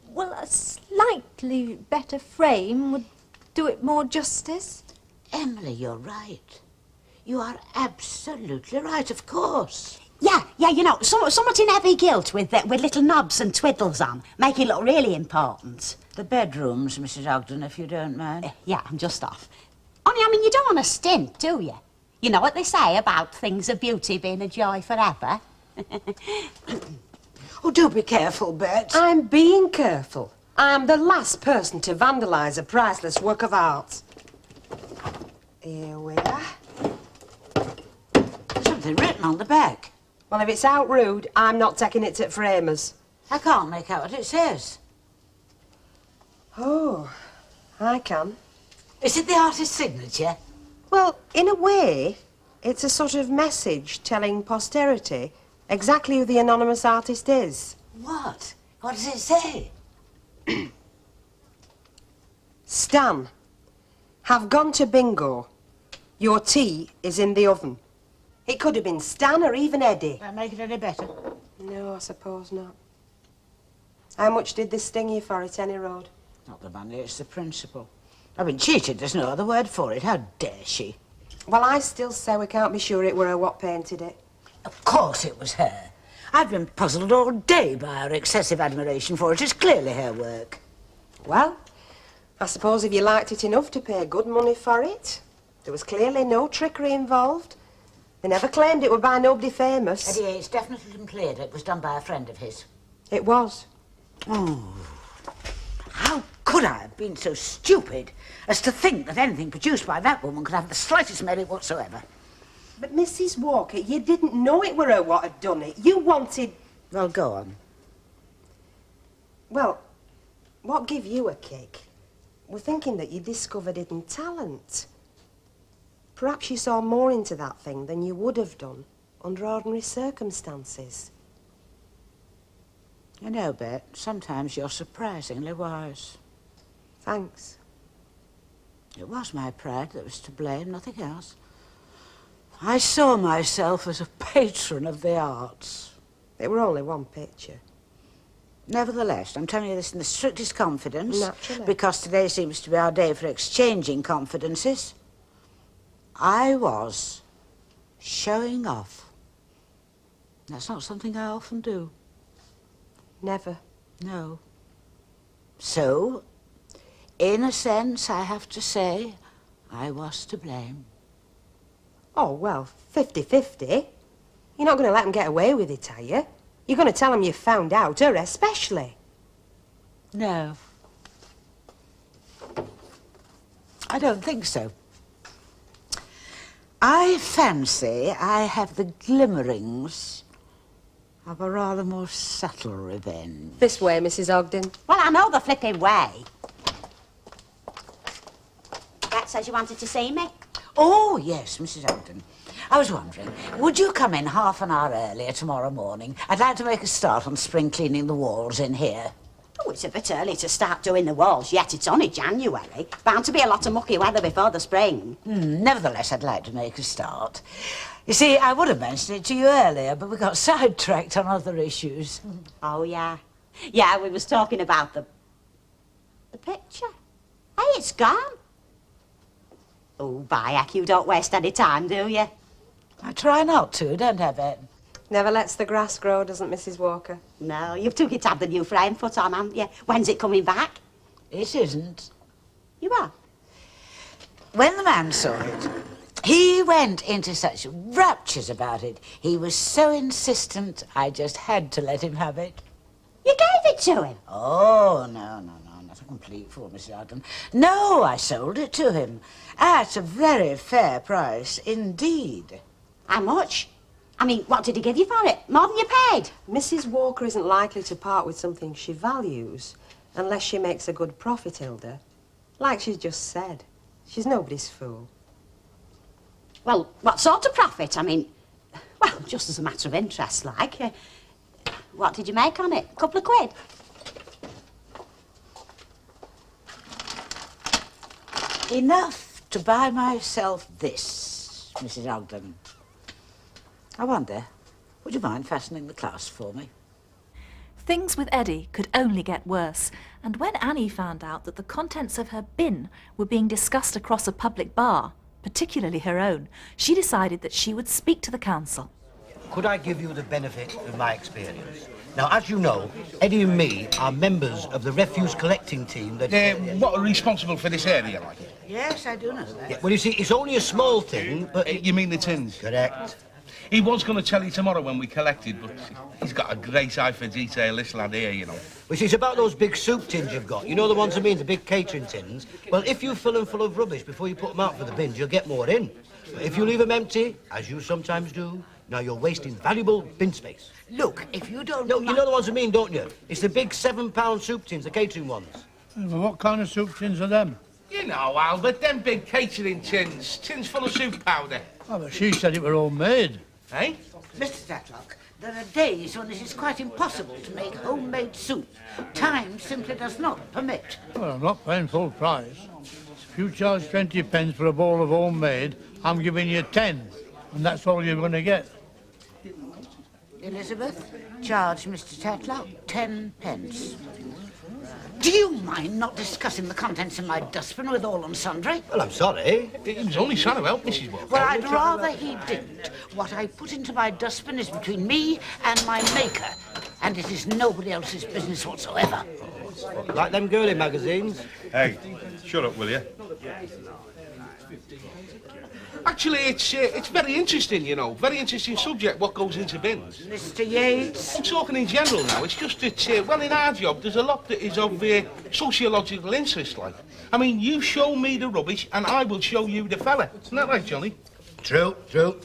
S9: Well, a slightly better frame would do it more justice.
S4: Emily, you're right. You are absolutely right, of course.
S21: Yeah, you know, somewhat in heavy gilt with little knobs and twiddles on, make it look really important.
S4: The bedrooms, Mrs. Ogden, if you don't mind.
S21: Yeah, I'm just off. Only, I mean, you don't want to stint, do you? You know what they say about things of beauty being a joy forever?
S4: Oh, do be careful, Bet.
S19: I'm being careful. I'm the last person to vandalise a priceless work of art. Here we are.
S4: Something written on the back.
S19: Well, if it's out rude, I'm not taking it to framers.
S4: I can't make out what it says.
S19: Oh, I can.
S4: Is it the artist's signature?
S19: Well, in a way, it's a sort of message telling posterity exactly who the anonymous artist is.
S4: What? What does it say?
S19: Stan, have gone to bingo. Your tea is in the oven. It could have been Stan or even Eddie.
S4: That make it any better?
S19: No, I suppose not. How much did this sting you for at any road?
S4: Not the money, it's the principle. I've been cheated, there's no other word for it. How dare she?
S19: Well, I still say we can't be sure it were her what painted it.
S4: Of course it was her. I've been puzzled all day by her excessive admiration for it. It's clearly her work.
S19: Well, I suppose if you liked it enough to pay good money for it, there was clearly no trickery involved. They never claimed it were by nobody famous.
S4: Eddie Yates definitely cleared it was done by a friend of his.
S19: It was.
S4: Oh, how could I have been so stupid as to think that anything produced by that woman could have the slightest merit whatsoever?
S19: But Mrs. Walker, you didn't know it were her what had done it. You wanted...
S4: Well, go on.
S19: Well, what gave you a kick? We're thinking that you discovered hidden talent. Perhaps you saw more into that thing than you would have done under ordinary circumstances.
S4: You know, Bet, sometimes you're surprisingly wise.
S19: Thanks.
S4: It was my pride that was to blame, nothing else. I saw myself as a patron of the arts.
S19: It were only one picture.
S4: Nevertheless, I'm telling you this in the strictest confidence,
S19: Naturally.
S4: because today seems to be our day for exchanging confidences. I was showing off. That's not something I often do.
S19: Never.
S4: No. So, in a sense, I have to say, I was to blame.
S19: Oh, well, 50-50. You're not going to let them get away with it, are you? You're going to tell them you found out, her especially.
S4: No. I don't think so. I fancy I have the glimmerings of a rather more subtle revenge.
S19: This way, Mrs. Ogden.
S21: Well, I know the flipping way. That says you wanted to see me.
S4: Oh, yes, Mrs. Ogden. I was wondering, would you come in half an hour earlier tomorrow morning? I'd like to make a start on spring cleaning the walls in here.
S21: Oh, it's a bit early to start doing the walls yet. It's only January. Bound to be a lot of mucky weather before the spring.
S4: Nevertheless, I'd like to make a start. You see, I would have mentioned it to you earlier, but we got sidetracked on other issues.
S21: Oh, yeah. Yeah, we was talking about the picture. Hey, it's gone. Oh, Bayek, you don't waste any time, do you?
S4: I try not to, don't I, Bet?
S19: Never lets the grass grow, doesn't Mrs. Walker?
S21: No, you've took it to have the new frame put on, haven't you? When's it coming back?
S4: It isn't.
S21: You are?
S4: When the man saw it, he went into such raptures about it. He was so insistent, I just had to let him have it.
S21: You gave it to him?
S4: Oh, no, not a complete fool, Mrs. Ogden. No, I sold it to him at a very fair price indeed.
S21: How much? I mean, what did he give you for it? More than you paid?
S19: Mrs. Walker isn't likely to part with something she values unless she makes a good profit, Hilda. Like she's just said. She's nobody's fool.
S21: Well, what sort of profit? I mean, well, just as a matter of interest, like. What did you make on it? A couple of quid?
S4: Enough to buy myself this, Mrs. Ogden. I wonder, would you mind fastening the clasp for me?
S6: Things with Eddie could only get worse, and when Annie found out that the contents of her bin were being discussed across a public bar, particularly her own, she decided that she would speak to the council.
S14: Could I give you the benefit of my experience? Now, as you know, Eddie and me are members of the refuse collecting team that...
S15: what are responsible for this area, like?
S4: Yes, I do know that.
S14: Yeah, well, you see, it's only a small thing, but...
S15: You mean the tins?
S14: Correct.
S15: He was going to tell you tomorrow when we collected, but he's got a great eye for detail, this lad here, you know.
S14: Well, see, it's about those big soup tins you've got. You know the ones I mean, the big catering tins? Well, if you fill them full of rubbish before you put them out for the bins, you'll get more in. But if you leave them empty, as you sometimes do, now you're wasting valuable bin space.
S4: Look, if you don't...
S14: No, you know the ones I mean, don't you? It's the big £7 soup tins, the catering ones.
S2: Well, what kind of soup tins are them?
S15: You know, Albert, them big catering tins full of soup powder.
S2: Oh, but she said it were homemade.
S15: Eh?
S4: Mr. Tatlock, there are days when it is quite impossible to make homemade soup. Time simply does not permit.
S2: Well, I'm not paying full price. If you charge 20 pence for a bowl of homemade, I'm giving you 10, and that's all you're going to get.
S4: Elizabeth, charge Mr. Tatlock 10 pence. Do you mind not discussing the contents of my dustbin with all and sundry?
S14: Well, I'm sorry.
S15: He was only trying to help Mrs. Walker.
S4: Well, I'd rather he didn't. What I put into my dustbin is between me and my maker, and it is nobody else's business whatsoever.
S14: Like them girly magazines.
S16: Hey, shut up, will you?
S15: Actually, it's very interesting, you know. Very interesting subject, what goes into bins.
S4: Mr. Yates?
S15: I'm talking in general now. It's just that, well, in our job, there's a lot that is of sociological interest, like. I mean, you show me the rubbish, and I will show you the fella. Isn't that right, Johnny?
S14: True. True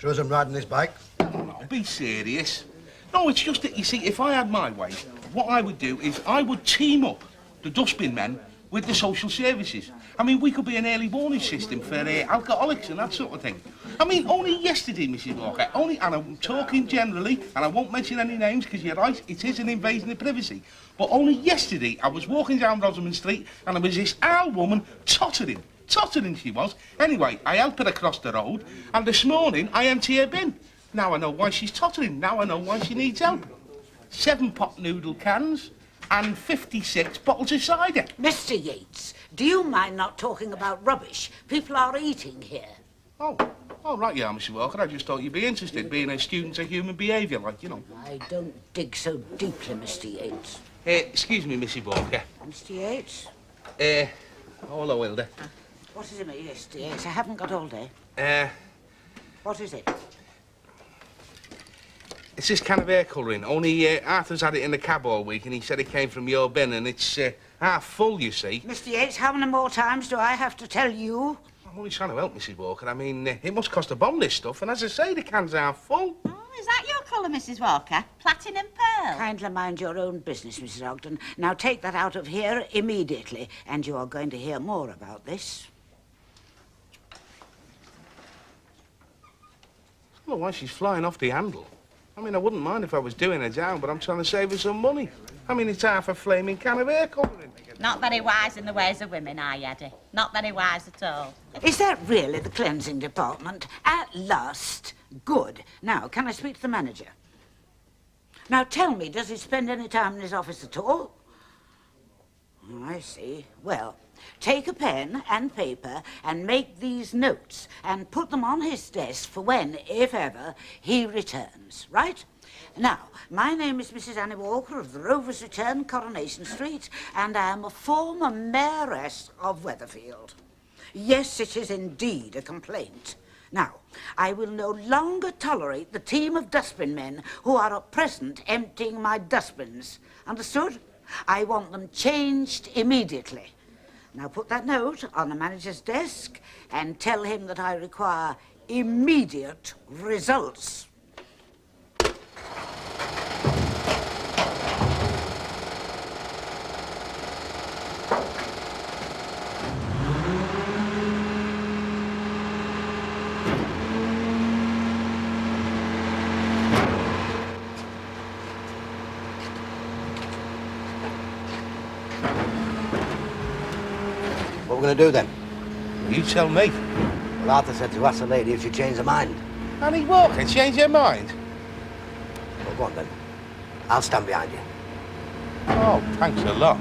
S14: as I'm riding this bike.
S15: No, be serious. No, it's just that, you see, if I had my way, what I would do is I would team up the dustbin men with the social services. I mean, we could be an early warning system for alcoholics and that sort of thing. I mean, only yesterday, Mrs. Walker, and I'm talking generally, and I won't mention any names because you're right, it is an invasion of privacy. But only yesterday, I was walking down Rosamond Street and there was this old woman tottering Tottering she was. Anyway, I helped her across the road, and this morning I empty her bin. Now I know why she's tottering. Now I know why she needs help. 7 pot noodle cans and 56 bottles of cider.
S4: Mr. Yates, do you mind not talking about rubbish? People are eating here.
S15: Oh, right, yeah, Mrs. Walker. I just thought you'd be interested, being a student of human behaviour, like, you know.
S4: I don't dig so deeply, Mr. Yates.
S15: Excuse me, Mrs. Walker.
S4: Mr. Yates?
S15: Oh, hello, Hilda.
S4: What is it, Mr. Yates? I haven't got all day. What is it?
S15: It's this can of hair colouring. Only Arthur's had it in the cab all week, and he said it came from your bin, and it's half full, you see.
S4: Mr. Yates, how many more times do I have to tell you?
S15: I'm only trying to help, Mrs. Walker. I mean, it must cost a bomb, this stuff, and as I say, the cans are full.
S21: Oh, is that your colour, Mrs. Walker? Platinum pearl?
S4: Kindly mind your own business, Mrs. Ogden. Now take that out of here immediately, and you are going to hear more about this.
S15: I don't know why she's flying off the handle. I mean, I wouldn't mind if I was doing her down, but I'm trying to save her some money. I mean, it's half a flaming can of hair colouring.
S21: Not very wise in the ways of women, are you, Eddie? Not very wise at all.
S4: Is that really the cleansing department? At last. Good. Now, can I speak to the manager? Now, tell me, does he spend any time in his office at all? I see. Well, take a pen and paper and make these notes and put them on his desk for when, if ever, he returns, right? Now, my name is Mrs. Annie Walker of the Rovers Return, Coronation Street, and I am a former mayoress of Weatherfield. Yes, it is indeed a complaint. Now, I will no longer tolerate the team of dustbin men who are at present emptying my dustbins. Understood? I want them changed immediately. Now put that note on the manager's desk and tell him that I require immediate results.
S14: What are we going to do then?
S15: You tell me.
S14: Well, Arthur said to ask the lady if she changed her mind.
S15: Annie Walker, change her mind?
S14: Well, go on then. I'll stand behind you.
S15: Oh, thanks a lot.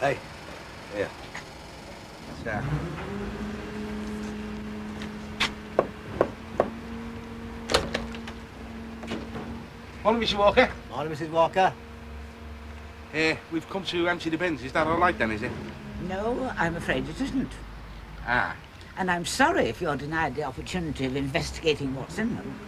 S14: Hey, here.
S15: Sir. Morning, Mr. Walker.
S14: Morning, Mrs. Walker.
S15: We've come to empty the bins. Is that all right then, is it?
S4: No, I'm afraid it isn't.
S15: Ah.
S4: And I'm sorry if you're denied the opportunity of investigating what's in them.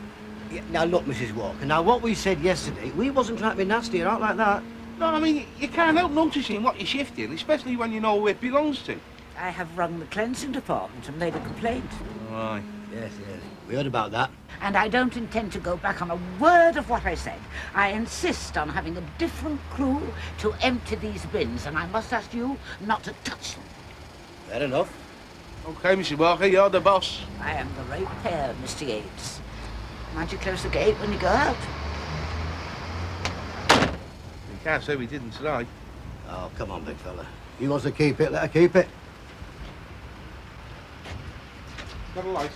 S14: Yeah, now, look, Mrs. Walker, now, what we said yesterday, we wasn't trying to be nasty or out like that.
S15: No, I mean, you can't help noticing what you're shifting, especially when you know who it belongs to.
S4: I have rung the cleansing department and made a complaint.
S15: Right.
S14: Yes, yes. We heard about that.
S4: And I don't intend to go back on a word of what I said. I insist on having a different crew to empty these bins, and I must ask you not to touch them.
S14: Fair enough.
S15: OK, Mrs. Walker, you're the boss.
S4: I am the right pair, Mr. Yates. Mind you close the gate when you go out.
S15: You can't say we didn't try.
S14: Oh, come on, big fella. He wants to keep it, let her keep it.
S15: Got a light?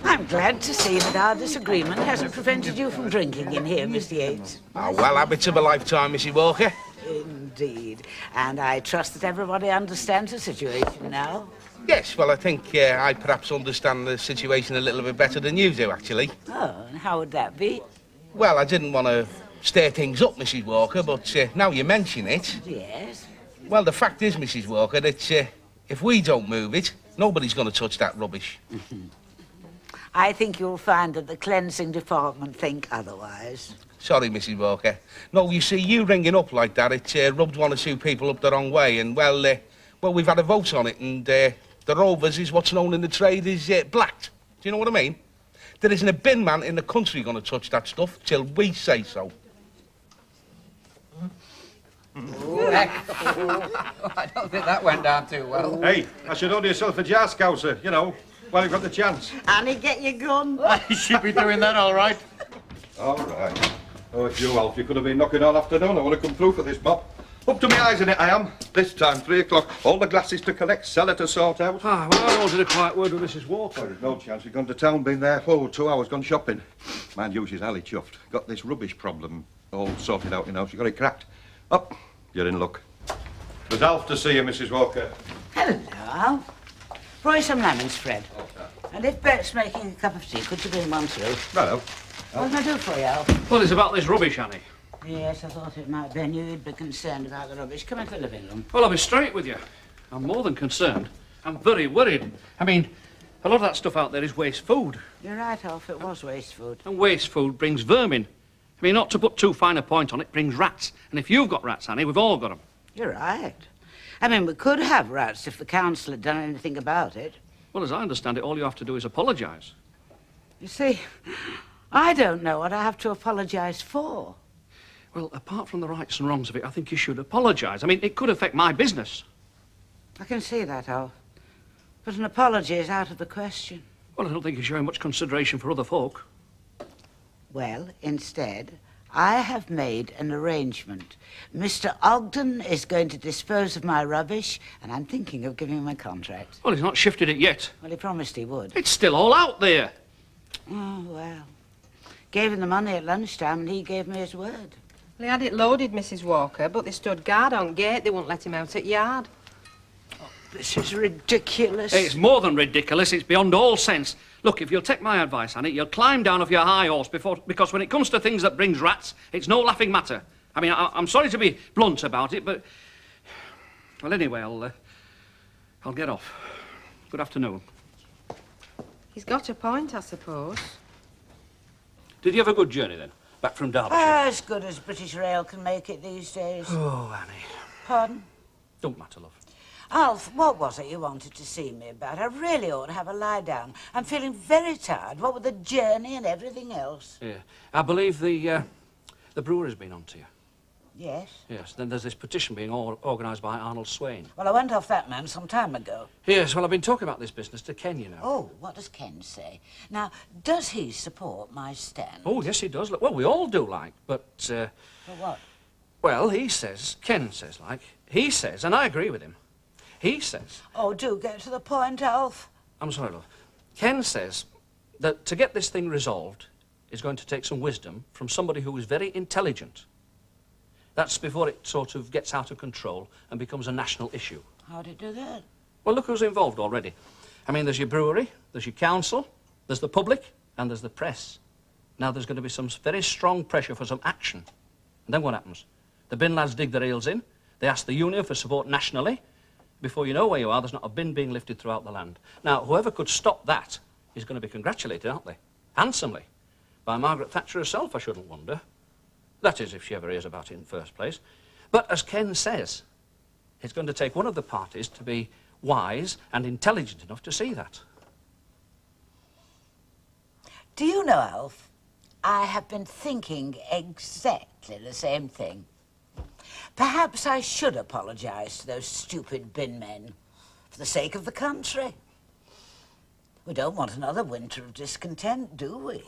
S4: I'm glad to see that our disagreement hasn't prevented you from drinking in here, Mr. Yates.
S15: Oh, well, habits of a lifetime, Mrs. Walker.
S4: Indeed. And I trust that everybody understands the situation now.
S15: Yes, well, I think I perhaps understand the situation a little bit better than you do, actually.
S4: Oh, and how would that be?
S15: Well, I didn't want to stir things up, Mrs. Walker, but now you mention it...
S4: Yes?
S15: Well, the fact is, Mrs. Walker, that if we don't move it, nobody's going to touch that rubbish.
S4: I think you'll find that the cleansing department think otherwise.
S15: Sorry, Mrs. Walker. No, you see, you ringing up like that, it rubbed one or two people up the wrong way, and, well, we've had a vote on it, and the Rovers is what's known in the trade as blacked. Do you know what I mean? There isn't a bin man in the country going to touch that stuff till we say so.
S17: I don't think that went down too well.
S16: Hey, I should order yourself a jar scouser, you know, while you've got the chance.
S4: Annie, get your gun.
S18: You should be doing that all right.
S16: All right. Oh, it's you, Alf. You could have been knocking all afternoon. I want to come through for this mob. Up to my eyes in it, I am. This time, 3 o'clock. All the glasses to collect, cellar to sort out.
S8: Ah, well, I wanted a quiet word with Mrs. Walker.
S16: Oh, there's no chance. She's gone to town, been there for 2 hours, gone shopping. Mind you, she's alley chuffed. Got this rubbish problem all sorted out, you know. She got it cracked. Up. You're in luck. There's Alf to see you, Mrs. Walker.
S4: Hello, Alf. Fry some lemons, Fred. And if Bert's making a cup of tea, could you bring one too?
S16: Righto.
S4: What can I do for you, Alf?
S8: Well, it's about this rubbish, Annie.
S4: Yes, I thought it might be. I knew you'd be concerned about the rubbish. Come into the living room.
S8: Well, I'll be straight with you. I'm more than concerned. I'm very worried. I mean, a lot of that stuff out there is waste food.
S4: You're right, Alf. It was waste food.
S8: And waste food brings vermin. I mean, not to put too fine a point on it, brings rats. And if you've got rats, Annie, we've all got them.
S4: You're right. I mean, we could have rats if the council had done anything about it.
S8: Well, as I understand it, all you have to do is apologise.
S4: You see, I don't know what I have to apologise for.
S8: Well, apart from the rights and wrongs of it, I think you should apologise. I mean, it could affect my business.
S4: I can see that, Alf. But an apology is out of the question.
S8: Well, I don't think you're showing much consideration for other folk.
S4: Well, instead, I have made an arrangement. Mr. Ogden is going to dispose of my rubbish, and I'm thinking of giving him a contract.
S8: Well, he's not shifted it yet.
S4: Well, he promised he would.
S8: It's still all out there.
S4: Oh, well. Gave him the money at lunchtime, and he gave me his word.
S19: Well, he had it loaded, Mrs. Walker, but they stood guard on gate. They wouldn't let him out at yard.
S4: This is ridiculous.
S8: It's more than ridiculous. It's beyond all sense. Look, if you'll take my advice, Annie, you'll climb down off your high horse because when it comes to things that brings rats, it's no laughing matter. I mean, I'm sorry to be blunt about it, but... Well, anyway, I'll get off. Good afternoon.
S19: He's got a point, I suppose.
S8: Did you have a good journey, then? Back from Derbyshire?
S4: As good as British Rail can make it these days.
S8: Oh, Annie.
S4: Pardon?
S8: Don't matter, love.
S4: Alf, what was it you wanted to see me about? I really ought to have a lie down. I'm feeling very tired, what with the journey and everything else.
S8: Yeah. I believe the brewery's been on to you.
S4: Yes?
S8: Yes. Then there's this petition being organised by Arnold Swain.
S4: Well, I went off that man some time ago.
S8: Yes, well, I've been talking about this business to Ken, you know.
S4: Oh, what does Ken say? Now, does he support my stand?
S8: Oh, yes, he does. Well, we all do, like, but...
S4: For what?
S8: Well, he says, Ken says, like, he says, and I agree with him, he says...
S4: Oh, do get to the point, Alf.
S8: I'm sorry, love. Ken says that to get this thing resolved is going to take some wisdom from somebody who is very intelligent. That's before it sort of gets out of control and becomes a national issue.
S4: How'd it do that?
S8: Well, look who's involved already. I mean, there's your brewery, there's your council, there's the public, and there's the press. Now there's going to be some very strong pressure for some action. And then what happens? The bin lads dig their heels in, they ask the union for support nationally. Before you know where you are, there's not a bin being lifted throughout the land. Now, whoever could stop that is going to be congratulated, aren't they? Handsomely. By Margaret Thatcher herself, I shouldn't wonder. That is, if she ever hears about it in the first place. But as Ken says, it's going to take one of the parties to be wise and intelligent enough to see that.
S4: Do you know, Alf, I have been thinking exactly the same thing. Perhaps I should apologise to those stupid bin men for the sake of the country. We don't want another winter of discontent, do we?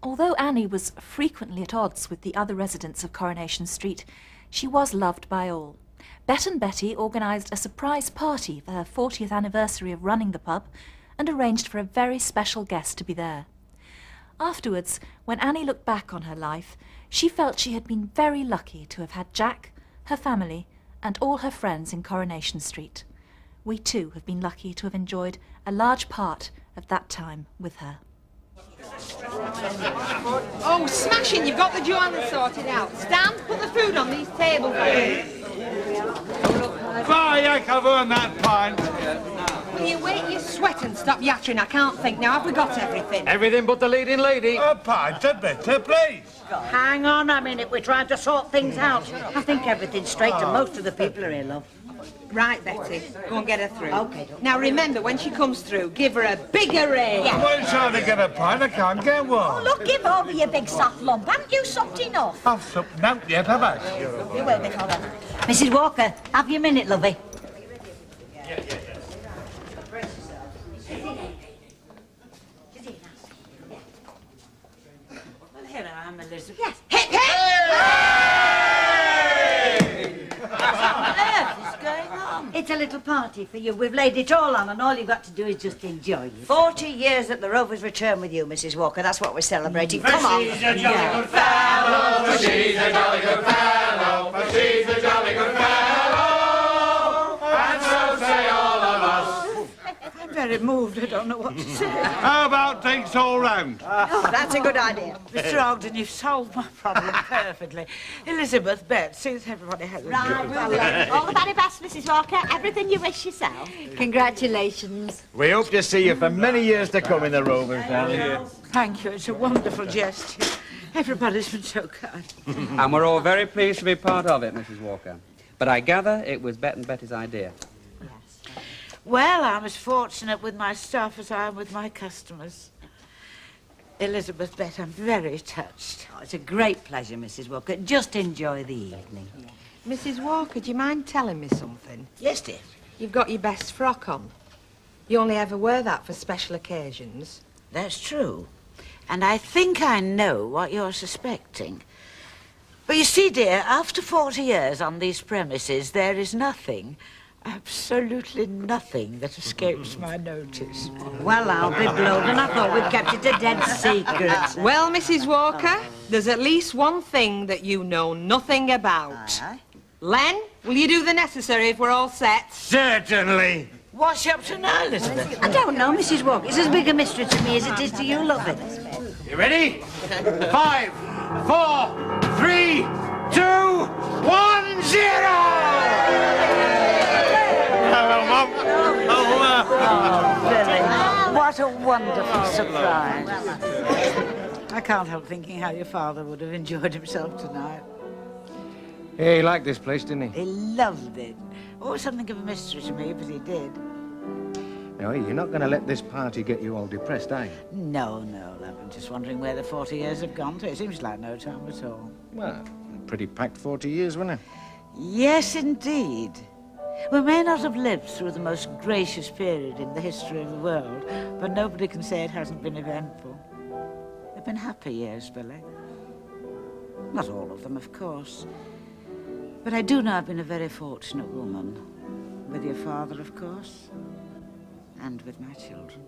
S6: Although Annie was frequently at odds with the other residents of Coronation Street, she was loved by all. Bet and Betty organised a surprise party for her 40th anniversary of running the pub and arranged for a very special guest to be there. Afterwards, when Annie looked back on her life, she felt she had been very lucky to have had Jack, her family, and all her friends in Coronation Street. We too have been lucky to have enjoyed a large part of that time with her.
S19: Oh, smashing! You've got the Joanna sorted out. Stan, put the food on these tables.
S1: Fire, I can earn that pint.
S19: Will you wait your sweat and stop yattering? I can't think now. Have we got everything?
S18: Everything but the leading lady.
S1: A pint of bitter, please.
S11: Hang on a minute, we're trying to sort things out. I think everything's straight and most of the people are here, love.
S19: Right, Betty. Go and get her through.
S11: OK.
S19: Now, remember, when she comes through, give her a bigger raise.
S1: I'm only trying to get a pint, I can't get one.
S13: Look, give over, you big soft lump. Haven't you supped enough?
S1: I've supped out yet, have I?
S13: You will be, Father.
S11: Mrs. Walker, have your minute, lovey.
S4: Well, here I I'm Elizabeth.
S11: Yes. Hip, hip! What on earth is going on? It's a little party for you. We've laid it all on, and all you've got to do is just enjoy it.
S3: 40 years at the Rover's return with you, Mrs. Walker. That's what we're celebrating. Come on.
S22: She's a jolly good fellow, for she's a jolly good fellow, for she's a jolly good fellow, and so say all of us.
S4: I'm very moved. I don't know what to say.
S1: How about takes all round?
S3: Oh, that's a good idea.
S4: Mr. Ogden, you've solved my problem perfectly. Elizabeth, Bet, since everybody has a
S21: Right,
S4: good
S21: well then, all the very best, Mrs. Walker. Everything you wish yourself.
S3: Congratulations.
S18: We hope to see you for many years to come in the Rovers, darling.
S4: Thank you. It's a wonderful gesture. Everybody's been so kind.
S7: And we're all very pleased to be part of it, Mrs. Walker. But I gather it was Bet and Betty's idea.
S4: Well, I'm as fortunate with my staff as I am with my customers. Elizabeth, Bet, I'm very touched.
S11: Oh, it's a great pleasure, Mrs. Walker. Just enjoy the evening.
S19: Mrs. Walker, do you mind telling me something?
S4: Yes, dear.
S19: You've got your best frock on. You only ever wear that for special occasions.
S4: That's true. And I think I know what you're suspecting. But you see, dear, after 40 years on these premises, there is nothing, absolutely nothing that escapes my notice.
S11: Well, I'll be blowed, and I thought we'd kept it a dead secret.
S19: Well, Mrs. Walker, there's at least one thing that you know nothing about. Len, will you do the necessary if we're all set?
S18: Certainly.
S4: What's she up to now, Elizabeth?
S11: I don't know, Mrs. Walker. It's as big a mystery to me as it is to you, loving.
S18: You ready? 5, 4, 3, 2, 1, 0!
S1: Hello, Mum.
S4: Oh, Billy, what a wonderful surprise. I can't help thinking how your father would have enjoyed himself tonight.
S18: Hey, he liked this place, didn't he?
S4: He loved it. Always something of a mystery to me, but he did.
S18: No, you're not going to let this party get you all depressed, are you?
S4: No, love. I'm just wondering where the 40 years have gone to. It seems like no time at all.
S18: Well, a pretty packed 40 years, wasn't it?
S4: Yes, indeed. We may not have lived through the most gracious period in the history of the world, but nobody can say it hasn't been eventful. They've been happy years, Billy. Not all of them, of course. But I do know I've been a very fortunate woman. With your father, of course, and with my children.